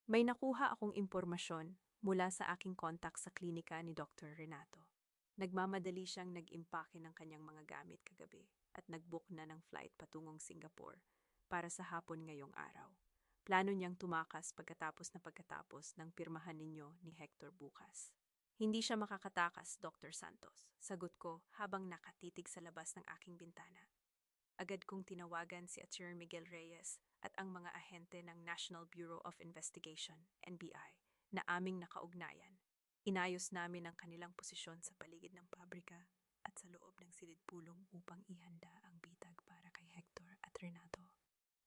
may nakuha akong impormasyon mula sa aking kontak sa klinika ni Dr. Renato. Nagmamadali siyang nag-impake ng kanyang mga gamit kagabi at nag-book na ng flight patungong Singapore para sa hapon ngayong araw. Plano niyang tumakas pagkatapos ng pirmahan ninyo ni Hector bukas." "Hindi siya makakatakas, Dr. Santos," sagot ko habang nakatitig sa labas ng aking bintana. Agad kong tinawagan si Attorney Miguel Reyes at ang mga ahente ng National Bureau of Investigation, NBI, na aming nakaugnayan. Inayos namin ang kanilang posisyon sa paligid ng pabrika at sa loob ng silid-pulong upang ihanda ang bitag para kay Hector at Renato.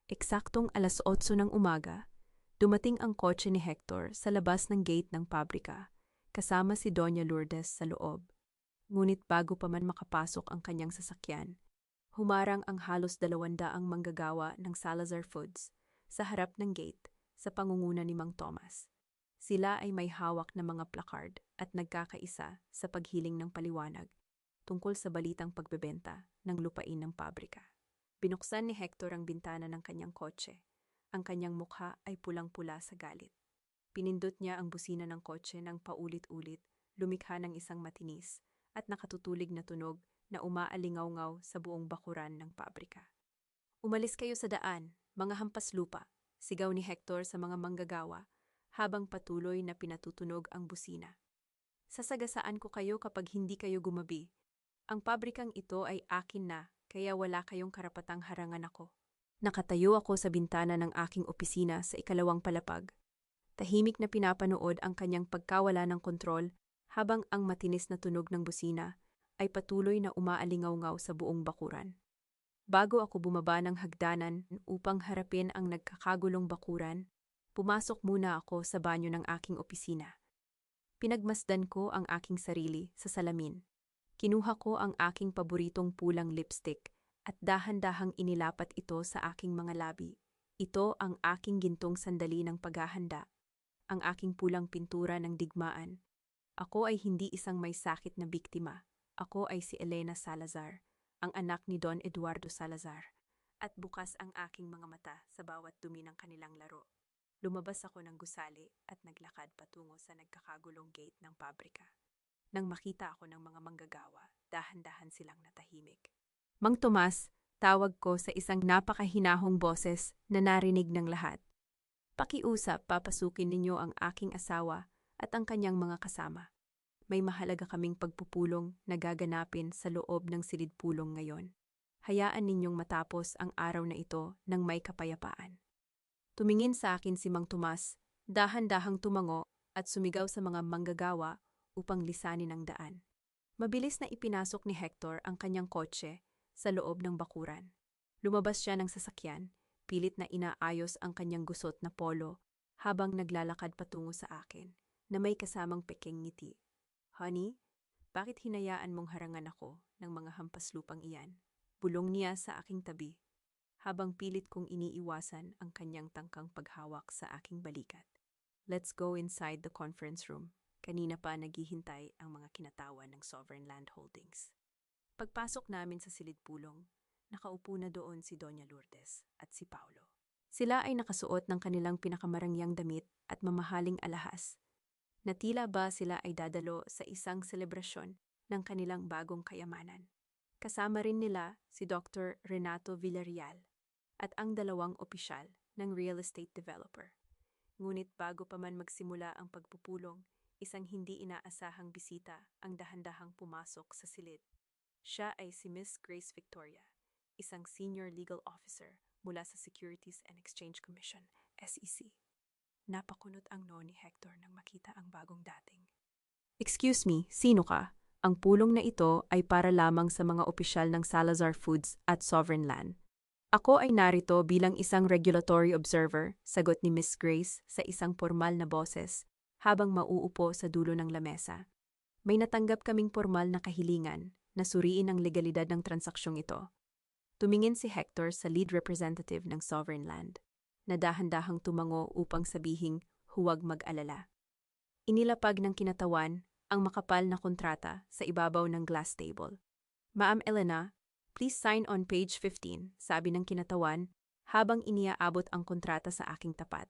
Eksaktong 8:00 ng umaga, dumating ang kotse ni Hector sa labas ng gate ng pabrika, kasama si Doña Lourdes sa loob. Ngunit bago pa man makapasok ang kanyang sasakyan, humarang ang halos 200 manggagawa ng Salazar Foods sa harap ng gate sa pangunguna ni Mang Tomas. Sila ay may hawak na mga placard at nagkakaisa sa paghiling ng paliwanag tungkol sa balitang pagbebenta ng lupain ng pabrika. Binuksan ni Hector ang bintana ng kanyang kotse. Ang kanyang mukha ay pulang-pula sa galit. Pinindot niya ang busina ng kotse ng paulit-ulit, lumikha ng isang matinis at nakatutulig na tunog na umaalingaw-ngaw sa buong bakuran ng pabrika. "Umalis kayo sa daan, mga hampas lupa," sigaw ni Hector sa mga manggagawa habang patuloy na pinatutunog ang busina. "Sasagasaan ko kayo kapag hindi kayo gumabi. Ang pabrikang ito ay akin na, kaya wala kayong karapatang harangan ako. Nakatayo ako sa bintana ng aking opisina sa ikalawang palapag. Tahimik na pinapanood ang kanyang pagkawala ng kontrol habang ang matinis na tunog ng busina ay patuloy na umaalingaw-ngaw sa buong bakuran. Bago ako bumaba ng hagdanan upang harapin ang nagkakagulong bakuran, pumasok muna ako sa banyo ng aking opisina. Pinagmasdan ko ang aking sarili sa salamin. Kinuha ko ang aking paboritong pulang lipstick at dahan-dahang inilapat ito sa aking mga labi. Ito ang aking gintong sandali ng paghahanda, ang aking pulang pintura ng digmaan. Ako ay hindi isang may sakit na biktima. Ako ay si Elena Salazar, ang anak ni Don Eduardo Salazar. At bukas ang aking mga mata sa bawat dumi ng kanilang laro. Lumabas ako ng gusali at naglakad patungo sa nagkakagulong gate ng pabrika. Nang makita ako ng mga manggagawa, dahan-dahan silang natahimik. Mang Tomas, tawag ko sa isang napakahinahong boses na narinig ng lahat. Pakiusap, papasukin ninyo ang aking asawa at ang kanyang mga kasama. May mahalaga kaming pagpupulong na gaganapin sa loob ng silid-pulong ngayon. Hayaan ninyong matapos ang araw na ito ng may kapayapaan. Tumingin sa akin si Mang Tomas, dahan-dahang tumango at sumigaw sa mga manggagawa upang lisanin ang daan. Mabilis na ipinasok ni Hector ang kanyang kotse sa loob ng bakuran. Lumabas siya ng sasakyan, pilit na inaayos ang kanyang gusot na polo habang naglalakad patungo sa akin na may kasamang pekeng ngiti. Honey, bakit hinayaan mong harangan ako ng mga hampaslupang iyan? Bulong niya sa aking tabi, habang pilit kong iniiwasan ang kanyang tangkang paghawak sa aking balikat. Let's go inside the conference room. Kanina pa naghihintay ang mga kinatawan ng Sovereign Land Holdings. Pagpasok namin sa silid-pulong, nakaupo na doon si Doña Lourdes at si Paulo. Sila ay nakasuot ng kanilang pinakamarangyang damit at mamahaling alahas, na tila ba sila ay dadalo sa isang selebrasyon ng kanilang bagong kayamanan. Kasama rin nila si Dr. Renato Villarreal at ang dalawang opisyal ng real estate developer. Ngunit bago pa man magsimula ang pagpupulong, isang hindi inaasahang bisita ang dahan-dahang pumasok sa silid. Siya ay si Miss Grace Victoria, isang senior legal officer mula sa Securities and Exchange Commission, SEC. Napakunot ang noo ni Hector nang makita ang bagong dating. Excuse me, sino ka? Ang pulong na ito ay para lamang sa mga opisyal ng Salazar Foods at Sovereign Land. Ako ay narito bilang isang regulatory observer, sagot ni Miss Grace sa isang formal na boses habang mauupo sa dulo ng lamesa. May natanggap kaming formal na kahilingan na suriin ang legalidad ng transaksyong ito. Tumingin si Hector sa lead representative ng Sovereign Land, na dahan-dahang tumango upang sabihing huwag mag-alala. Inilapag ng kinatawan ang makapal na kontrata sa ibabaw ng glass table. Ma'am Elena, please sign on page 15, sabi ng kinatawan habang iniaabot ang kontrata sa aking tapat.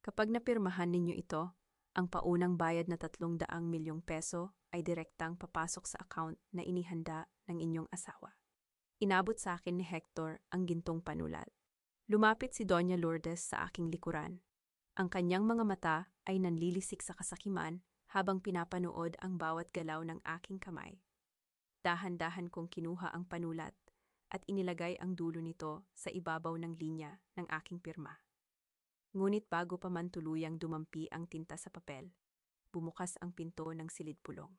Kapag napirmahan ninyo ito, ang paunang bayad na 300 milyong peso ay direktang papasok sa account na inihanda ng inyong asawa. Inabot sa akin ni Hector ang gintong panulat. Lumapit si Doña Lourdes sa aking likuran. Ang kanyang mga mata ay nanlilisik sa kasakiman habang pinapanood ang bawat galaw ng aking kamay. Dahan-dahan kong kinuha ang panulat at inilagay ang dulo nito sa ibabaw ng linya ng aking pirma. Ngunit bago pa man tuluyang dumampi ang tinta sa papel, bumukas ang pinto ng silid-pulong.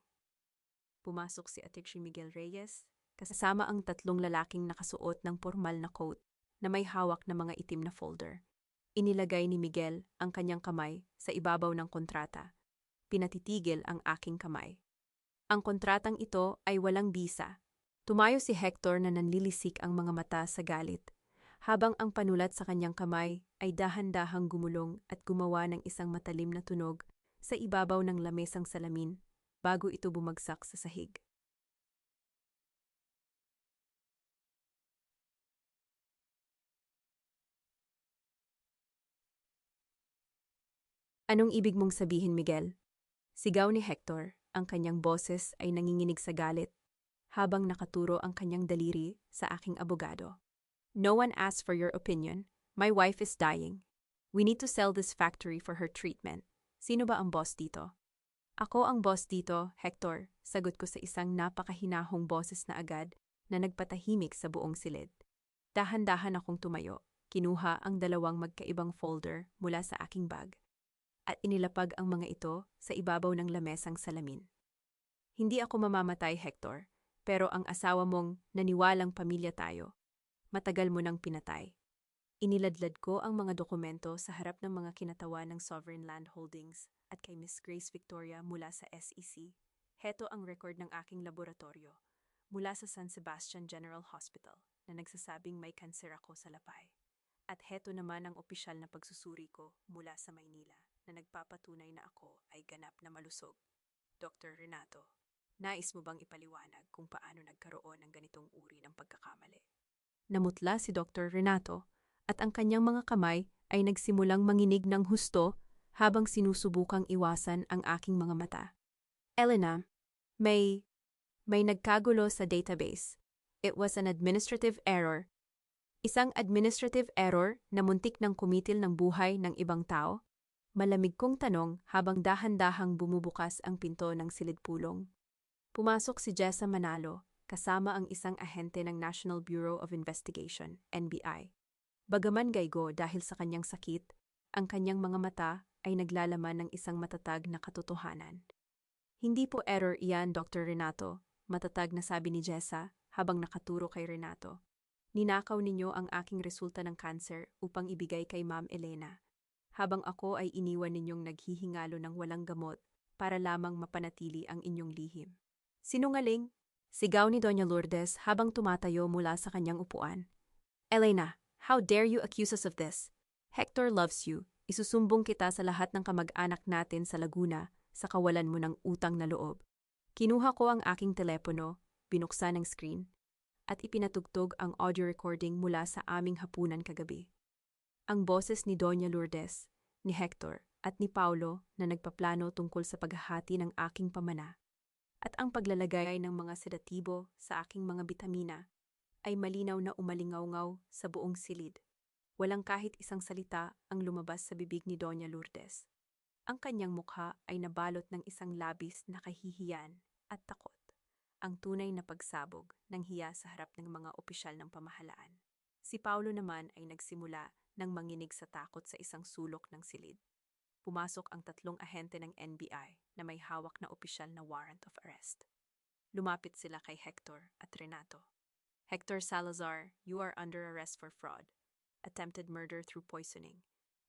Pumasok si Attorney Miguel Reyes, kasama ang 3 lalaking nakasuot ng formal na coat na may hawak na mga itim na folder. Inilagay ni Miguel ang kanyang kamay sa ibabaw ng kontrata. Pinatitigil ang aking kamay. Ang kontratang ito ay walang bisa. Tumayo si Hector na nanlilisik ang mga mata sa galit, habang ang panulat sa kanyang kamay ay dahan-dahang gumulong at gumawa ng isang matalim na tunog sa ibabaw ng lamesang salamin bago ito bumagsak sa sahig. Anong ibig mong sabihin, Miguel? Sigaw ni Hector, ang kanyang boses ay nanginginig sa galit, habang nakaturo ang kanyang daliri sa aking abogado. No one asked for your opinion. My wife is dying. We need to sell this factory for her treatment. Sino ba ang boss dito? Ako ang boss dito, Hector, sagot ko sa isang napakahinahong boses na agad na nagpatahimik sa buong silid. Dahan-dahan akong tumayo, kinuha ang dalawang magkaibang folder mula sa aking bag, at inilapag ang mga ito sa ibabaw ng lamesang salamin. Hindi ako mamamatay, Hector, pero ang asawa mong naniwalang pamilya tayo, matagal mo nang pinatay. Iniladlad ko ang mga dokumento sa harap ng mga kinatawan ng Sovereign Land Holdings at kay Miss Grace Victoria mula sa SEC. Heto ang record ng aking laboratorio mula sa San Sebastian General Hospital na nagsasabing may kanser ako sa lapay. At heto naman ang opisyal na pagsusuri ko mula sa Maynila na nagpapatunay na ako ay ganap na malusog. Dr. Renato, nais mo bang ipaliwanag kung paano nagkaroon ng ganitong uri ng pagkakamali? Namutla si Dr. Renato at ang kanyang mga kamay ay nagsimulang manginig ng husto habang sinusubukang iwasan ang aking mga mata. Elena, may nagkagulo sa database. It was an administrative error. Isang administrative error na muntik ng kumitil ng buhay ng ibang tao? Malamig kong tanong habang dahan-dahang bumubukas ang pinto ng silid-pulong. Pumasok si Jessa Manalo, kasama ang isang ahente ng National Bureau of Investigation, NBI. Bagaman gaygo dahil sa kanyang sakit, ang kanyang mga mata ay naglalaman ng isang matatag na katotohanan. Hindi po error iyan, Dr. Renato, matatag na sabi ni Jessa habang nakaturo kay Renato. Ninakaw ninyo ang aking resulta ng cancer upang ibigay kay Ma'am Elena, habang ako ay iniwan ninyong naghihingalo ng walang gamot para lamang mapanatili ang inyong lihim. Sinungaling! Sigaw ni Doña Lourdes habang tumatayo mula sa kanyang upuan. Elena, how dare you accuse us of this? Hector loves you. Isusumbong kita sa lahat ng kamag-anak natin sa Laguna sa kawalan mo ng utang na loob. Kinuha ko ang aking telepono, binuksan ang screen, at ipinatugtog ang audio recording mula sa aming hapunan kagabi. Ang boses ni Doña Lourdes, ni Hector, at ni Paulo na nagpaplano tungkol sa paghahati ng aking pamana, at ang paglalagay ng mga sedatibo sa aking mga bitamina ay malinaw na umalingaw-ngaw sa buong silid. Walang kahit isang salita ang lumabas sa bibig ni Doña Lourdes. Ang kanyang mukha ay nabalot ng isang labis na kahihiyan at takot. Ang tunay na pagsabog ng hiya sa harap ng mga opisyal ng pamahalaan. Si Paulo naman ay nagsimula ng manginig sa takot sa isang sulok ng silid. Pumasok ang 3 ahente ng NBI na may hawak na opisyal na warrant of arrest. Lumapit sila kay Hector at Renato. Hector Salazar, you are under arrest for fraud, attempted murder through poisoning,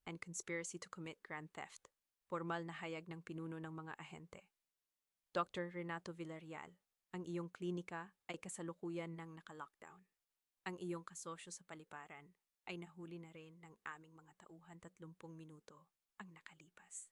and conspiracy to commit grand theft. Formal na hayag ng pinuno ng mga ahente. Dr. Renato Villarreal, ang iyong klinika ay kasalukuyan ng naka-lockdown. Ang iyong kasosyo sa paliparan ay nahuli na rin ng aming mga tauhan 30 minuto ang nakalipas.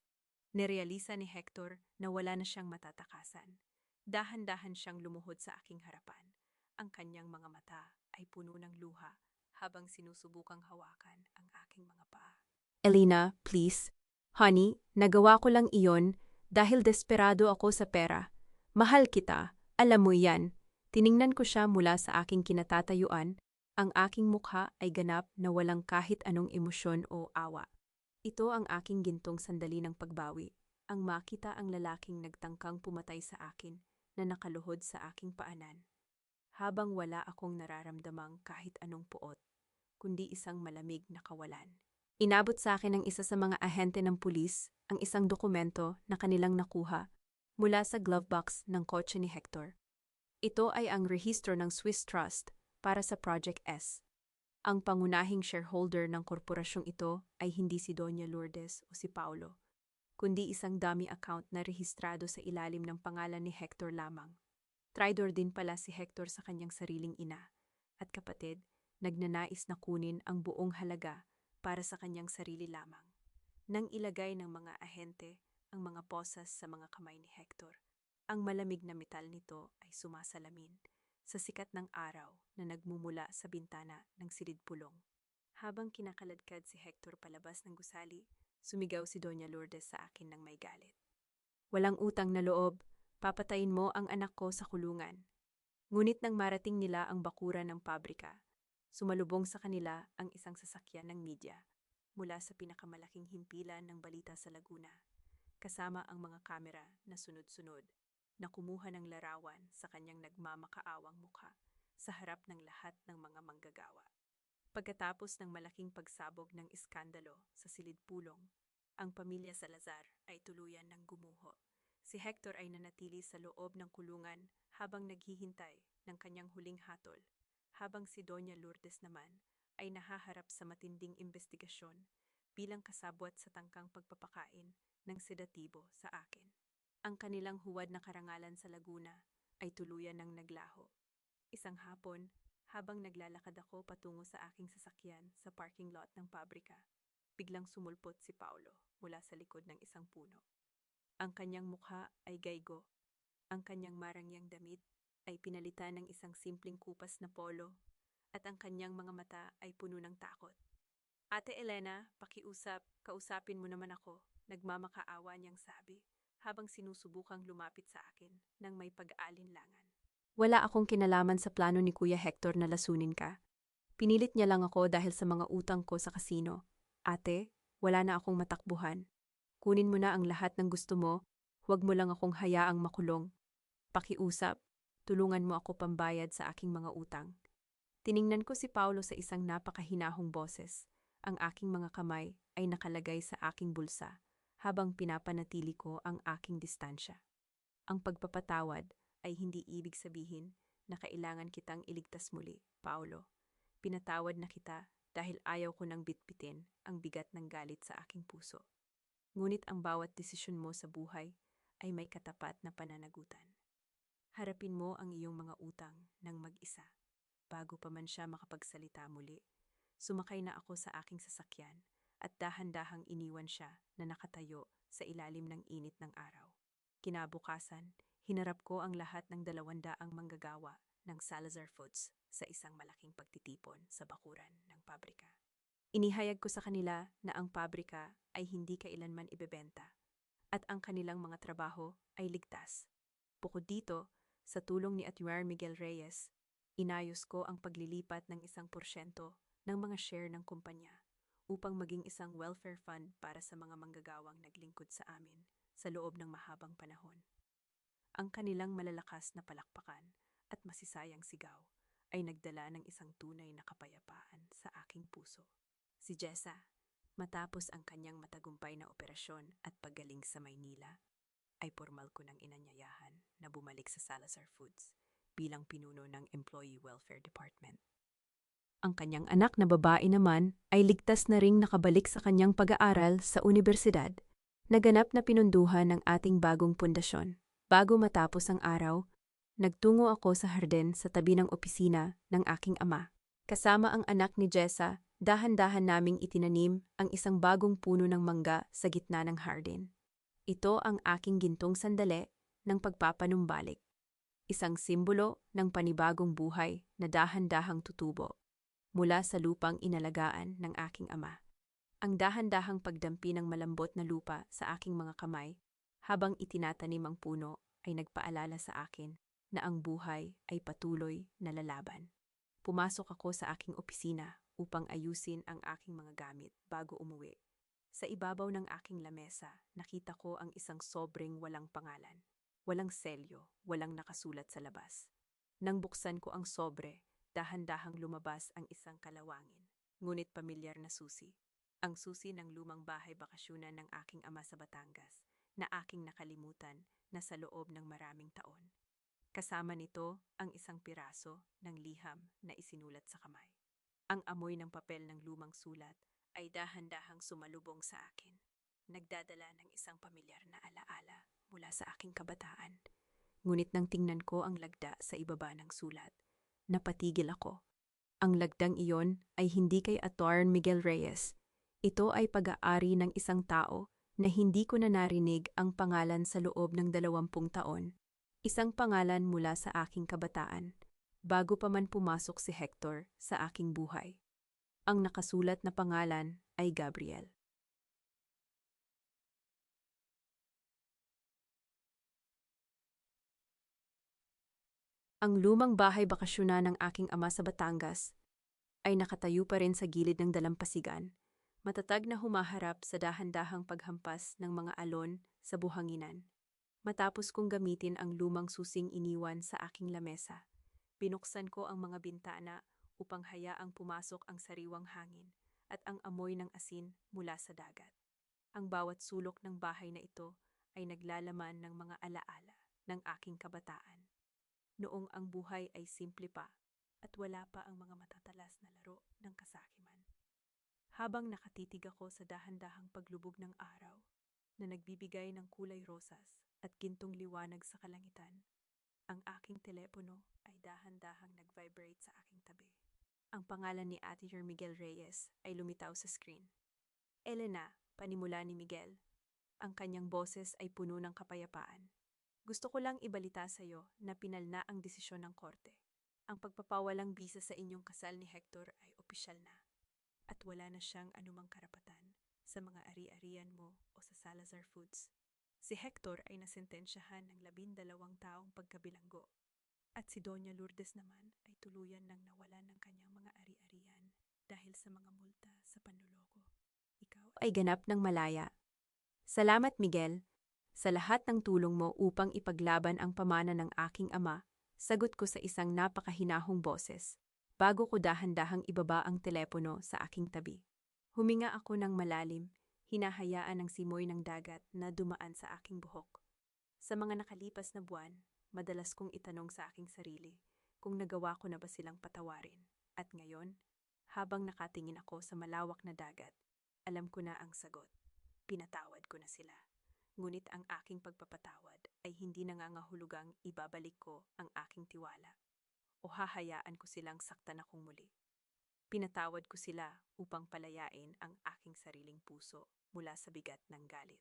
Nerealisa ni Hector na wala na siyang matatakasan. Dahan-dahan siyang lumuhod sa aking harapan. Ang kanyang mga mata ay puno ng luha habang sinusubukang hawakan ang aking mga paa. Elena, please. Honey, nagawa ko lang iyon dahil desperado ako sa pera. Mahal kita, alam mo yan. Tiningnan ko siya mula sa aking kinatatayuan. Ang aking mukha ay ganap na walang kahit anong emosyon o awa. Ito ang aking gintong sandali ng pagbawi. Ang makita ang lalaking nagtangkang pumatay sa akin na nakaluhod sa aking paanan. Habang wala akong nararamdamang kahit anong puot, kundi isang malamig na kawalan. Inabot sa akin ng isa sa mga ahente ng pulis ang isang dokumento na kanilang nakuha mula sa glove box ng kotse ni Hector. Ito ay ang rehistro ng Swiss Trust para sa Project S. Ang pangunahing shareholder ng korporasyong ito ay hindi si Doña Lourdes o si Paulo, kundi isang dummy account na rehistrado sa ilalim ng pangalan ni Hector lamang. Traidor din pala si Hector sa kanyang sariling ina at kapatid, nagnanais na kunin ang buong halaga para sa kanyang sarili lamang. Nang ilagay ng mga ahente ang mga posas sa mga kamay ni Hector, ang malamig na metal nito ay sumasalamin sa sikat ng araw na nagmumula sa bintana ng silid-pulong. Habang kinakaladkad si Hector palabas ng gusali, sumigaw si Doña Lourdes sa akin ng may galit. Walang utang na loob, papatayin mo ang anak ko sa kulungan. Ngunit nang marating nila ang bakuran ng pabrika, sumalubong sa kanila ang isang sasakyan ng media mula sa pinakamalaking himpilan ng balita sa Laguna, kasama ang mga kamera na sunod-sunod na kumuha ng larawan sa kanyang nagmamakaawang mukha sa harap ng lahat ng mga manggagawa. Pagkatapos ng malaking pagsabog ng iskandalo sa silid-pulong, ang pamilya Salazar ay tuluyan ng gumuho. Si Hector ay nanatili sa loob ng kulungan habang naghihintay ng kanyang huling hatol, habang si Doña Lourdes naman ay nahaharap sa matinding investigasyon bilang kasabwat sa tangkang pagpapakain ng sedatibo sa akin. Ang kanilang huwad na karangalan sa Laguna ay tuluyan ng naglaho. Isang hapon, habang naglalakad ako patungo sa aking sasakyan sa parking lot ng pabrika, biglang sumulpot si Paulo mula sa likod ng isang puno. Ang kanyang mukha ay gaygo. Ang kanyang marangyang damit ay pinalitan ng isang simpleng kupas na polo at ang kanyang mga mata ay puno ng takot. Ate Elena, kausapin mo naman ako, nagmamakaawa niyang sabi habang sinusubukang lumapit sa akin ng may pag-aalinlangan. Wala akong kinalaman sa plano ni Kuya Hector na lasunin ka. Pinilit niya lang ako dahil sa mga utang ko sa kasino. Ate, wala na akong matakbuhan. Kunin mo na ang lahat ng gusto mo, huwag mo lang akong hayaang makulong. Pakiusap, tulungan mo ako pambayad sa aking mga utang. Tiningnan ko si Paulo sa isang napakahinahong boses. Ang aking mga kamay ay nakalagay sa aking bulsa habang pinapanatili ko ang aking distansya. Ang pagpapatawad ay hindi ibig sabihin na kailangan kitang iligtas muli, Paulo. Pinatawad na kita dahil ayaw ko nang bitbitin ang bigat ng galit sa aking puso. Ngunit ang bawat desisyon mo sa buhay ay may katapat na pananagutan. Harapin mo ang iyong mga utang ng mag-isa. Bago pa man siya makapagsalita muli, sumakay na ako sa aking sasakyan at dahan-dahang iniwan siya na nakatayo sa ilalim ng init ng araw. Kinabukasan, hinarap ko ang lahat ng 200 manggagawa ng Salazar Foods sa isang malaking pagtitipon sa bakuran ng pabrika. Inihayag ko sa kanila na ang pabrika ay hindi kailanman ibebenta at ang kanilang mga trabaho ay ligtas. Bukod dito, sa tulong ni Attorney Miguel Reyes, inayos ko ang paglilipat ng 1% ng mga share ng kumpanya upang maging isang welfare fund para sa mga manggagawang naglingkod sa amin sa loob ng mahabang panahon. Ang kanilang malalakas na palakpakan at masisayang sigaw ay nagdala ng isang tunay na kapayapaan sa aking puso. Si Jessa, matapos ang kanyang matagumpay na operasyon at paggaling sa Maynila, ay formal ko ng inanyayahan na bumalik sa Salazar Foods bilang pinuno ng Employee Welfare Department. Ang kanyang anak na babae naman ay ligtas na ring nakabalik sa kanyang pag-aaral sa universidad, naganap na pinunduhan ng ating bagong pundasyon. Bago matapos ang araw, nagtungo ako sa harden sa tabi ng opisina ng aking ama. Kasama ang anak ni Jessa, dahan-dahan naming itinanim ang isang bagong puno ng mangga sa gitna ng harden. Ito ang aking gintong sandali ng pagpapanumbalik. Isang simbolo ng panibagong buhay na dahan-dahang tutubo mula sa lupang inalagaan ng aking ama. Ang dahan-dahang pagdampi ng malambot na lupa sa aking mga kamay habang itinatanim ang puno ay nagpaalala sa akin na ang buhay ay patuloy na lalaban. Pumasok ako sa aking opisina upang ayusin ang aking mga gamit bago umuwi. Sa ibabaw ng aking lamesa, nakita ko ang isang sobreng walang pangalan. Walang selyo, walang nakasulat sa labas. Nang buksan ko ang sobre, dahan-dahang lumabas ang isang kalawangin, ngunit pamilyar na susi. Ang susi ng lumang bahay bakasyunan ng aking ama sa Batangas, na aking nakalimutan na sa loob ng maraming taon. Kasama nito ang isang piraso ng liham na isinulat sa kamay. Ang amoy ng papel ng lumang sulat ay dahan-dahang sumalubong sa akin. Nagdadala ng isang pamilyar na alaala mula sa aking kabataan. Ngunit nang tingnan ko ang lagda sa ibaba ng sulat, napatigil ako. Ang lagdang iyon ay hindi kay Attorney Miguel Reyes. Ito ay pag-aari ng isang tao na hindi ko na narinig ang pangalan sa loob ng 20 taon. Isang pangalan mula sa aking kabataan, bago pa man pumasok si Hector sa aking buhay. Ang nakasulat na pangalan ay Gabriel. Ang lumang bahay bakasyunan ng aking ama sa Batangas ay nakatayo pa rin sa gilid ng dalampasigan, matatag na humaharap sa dahan-dahang paghampas ng mga alon sa buhanginan. Matapos kong gamitin ang lumang susing iniwan sa aking lamesa, Binuksan ko ang mga bintana upang hayaang pumasok ang sariwang hangin at ang amoy ng asin mula sa dagat. Ang bawat sulok ng bahay na ito ay naglalaman ng mga alaala ng aking kabataan. Noong ang buhay ay simple pa at wala pa ang mga matatalas na laro ng kasakiman. Habang nakatitig ako sa dahan-dahang paglubog ng araw na nagbibigay ng kulay rosas at gintong liwanag sa kalangitan, ang aking telepono ay dahan-dahang nag-vibrate sa aking tabi. Ang pangalan ni Ate Miguel Reyes ay lumitaw sa screen. Elena, panimula ni Miguel. Ang kanyang boses ay puno ng kapayapaan. Gusto ko lang ibalita sa iyo na pinalna ang desisyon ng korte. Ang pagpapawalang bisa sa inyong kasal ni Hector ay opisyal na. At wala na siyang anumang karapatan sa mga ari-arian mo o sa Salazar Foods. Si Hector ay nasentensyahan ng 12 taong pagkabilanggo. At si Doña Lourdes naman ay tuluyan nang nawalan ng kanyang mga ari-arian dahil sa mga multa sa panloloko. Ikaw ay ganap ng malaya. Salamat, Miguel, sa lahat ng tulong mo upang ipaglaban ang pamana ng aking ama, sagot ko sa isang napakahinahong boses, bago ko dahan-dahang ibaba ang telepono sa aking tabi. Huminga ako ng malalim, hinahayaan ng simoy ng dagat na dumaan sa aking buhok. Sa mga nakalipas na buwan, madalas kong itanong sa aking sarili kung nagawa ko na ba silang patawarin. At ngayon, habang nakatingin ako sa malawak na dagat, alam ko na ang sagot. Pinatawad ko na sila. Ngunit ang aking pagpapatawad ay hindi nangangahulugang ibabalik ko ang aking tiwala o hahayaan ko silang saktan akong muli. Pinatawad ko sila upang palayain ang aking sariling puso mula sa bigat ng galit.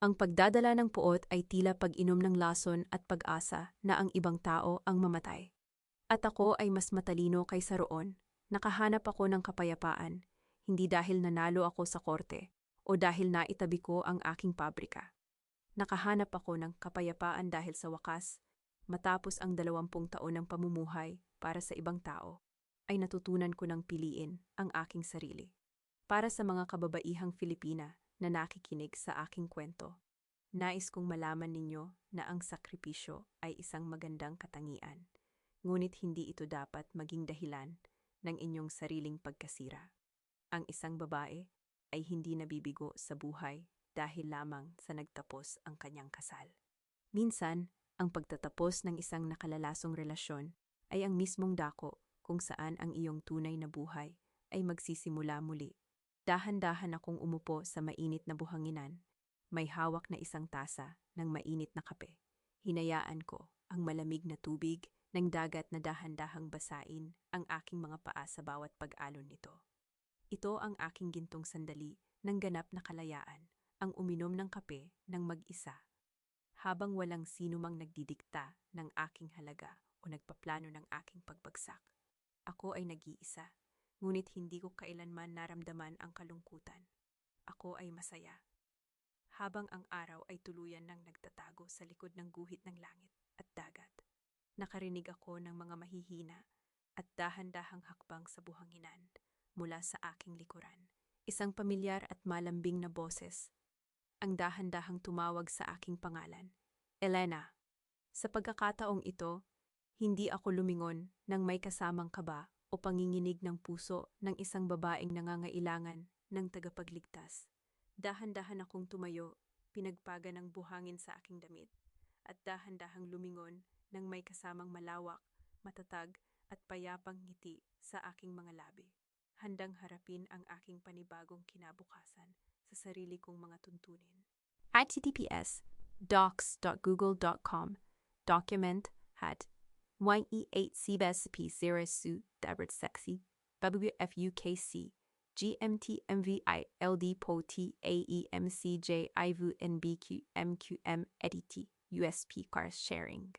Ang pagdadala ng puot ay tila pag-inom ng lason at pag-asa na ang ibang tao ang mamatay. At ako ay mas matalino kaysa roon. Nakahanap ako ng kapayapaan, hindi dahil nanalo ako sa korte o dahil naitabi ko ang aking pabrika. Nakahanap ako ng kapayapaan dahil sa wakas, matapos ang 20 taon ng pamumuhay para sa ibang tao, ay natutunan ko ng piliin ang aking sarili. Para sa mga kababaihang Filipina na nakikinig sa aking kwento, nais kong malaman ninyo na ang sakripisyo ay isang magandang katangian, ngunit hindi ito dapat maging dahilan ng inyong sariling pagkasira. Ang isang babae ay hindi nabibigo sa buhay dahil lamang sa nagtapos ang kanyang kasal. Minsan, ang pagtatapos ng isang nakalalasong relasyon ay ang mismong dako kung saan ang iyong tunay na buhay ay magsisimula muli. Dahan-dahan akong umupo sa mainit na buhanginan, may hawak na isang tasa ng mainit na kape. Hinayaan ko ang malamig na tubig ng dagat na dahan-dahang basain ang aking mga paa sa bawat pag-alon nito. Ito ang aking gintong sandali ng ganap na kalayaan, ang uminom ng kape ng mag-isa, habang walang sinumang nagdidikta ng aking halaga o nagpaplano ng aking pagbagsak. Ako ay nag-iisa, ngunit hindi ko kailanman naramdaman ang kalungkutan. Ako ay masaya. Habang ang araw ay tuluyan ng nagtatago sa likod ng guhit ng langit at dagat, nakarinig ako ng mga mahihina at dahan-dahang hakbang sa buhanginan mula sa aking likuran. Isang pamilyar at malambing na boses ang dahan-dahang tumawag sa aking pangalan, Elena. Sa pagkakataong ito, hindi ako lumingon ng may kasamang kaba o panginginig ng puso ng isang babaeng nangangailangan ng tagapagligtas. Dahan-dahan akong tumayo, pinagpaga ng buhangin sa aking damit, at dahan-dahang lumingon ng may kasamang malawak, matatag at payapang ngiti sa aking mga labi. Handang harapin ang aking panibagong kinabukasan sa sarili kong mga tuntunin. https://docs.google.com Document had YE8CBSP0 Dabert Sexy WFUKC GMTMVILD POT AEMCJ IVU NBQ MQM EDIT USP Cars Sharing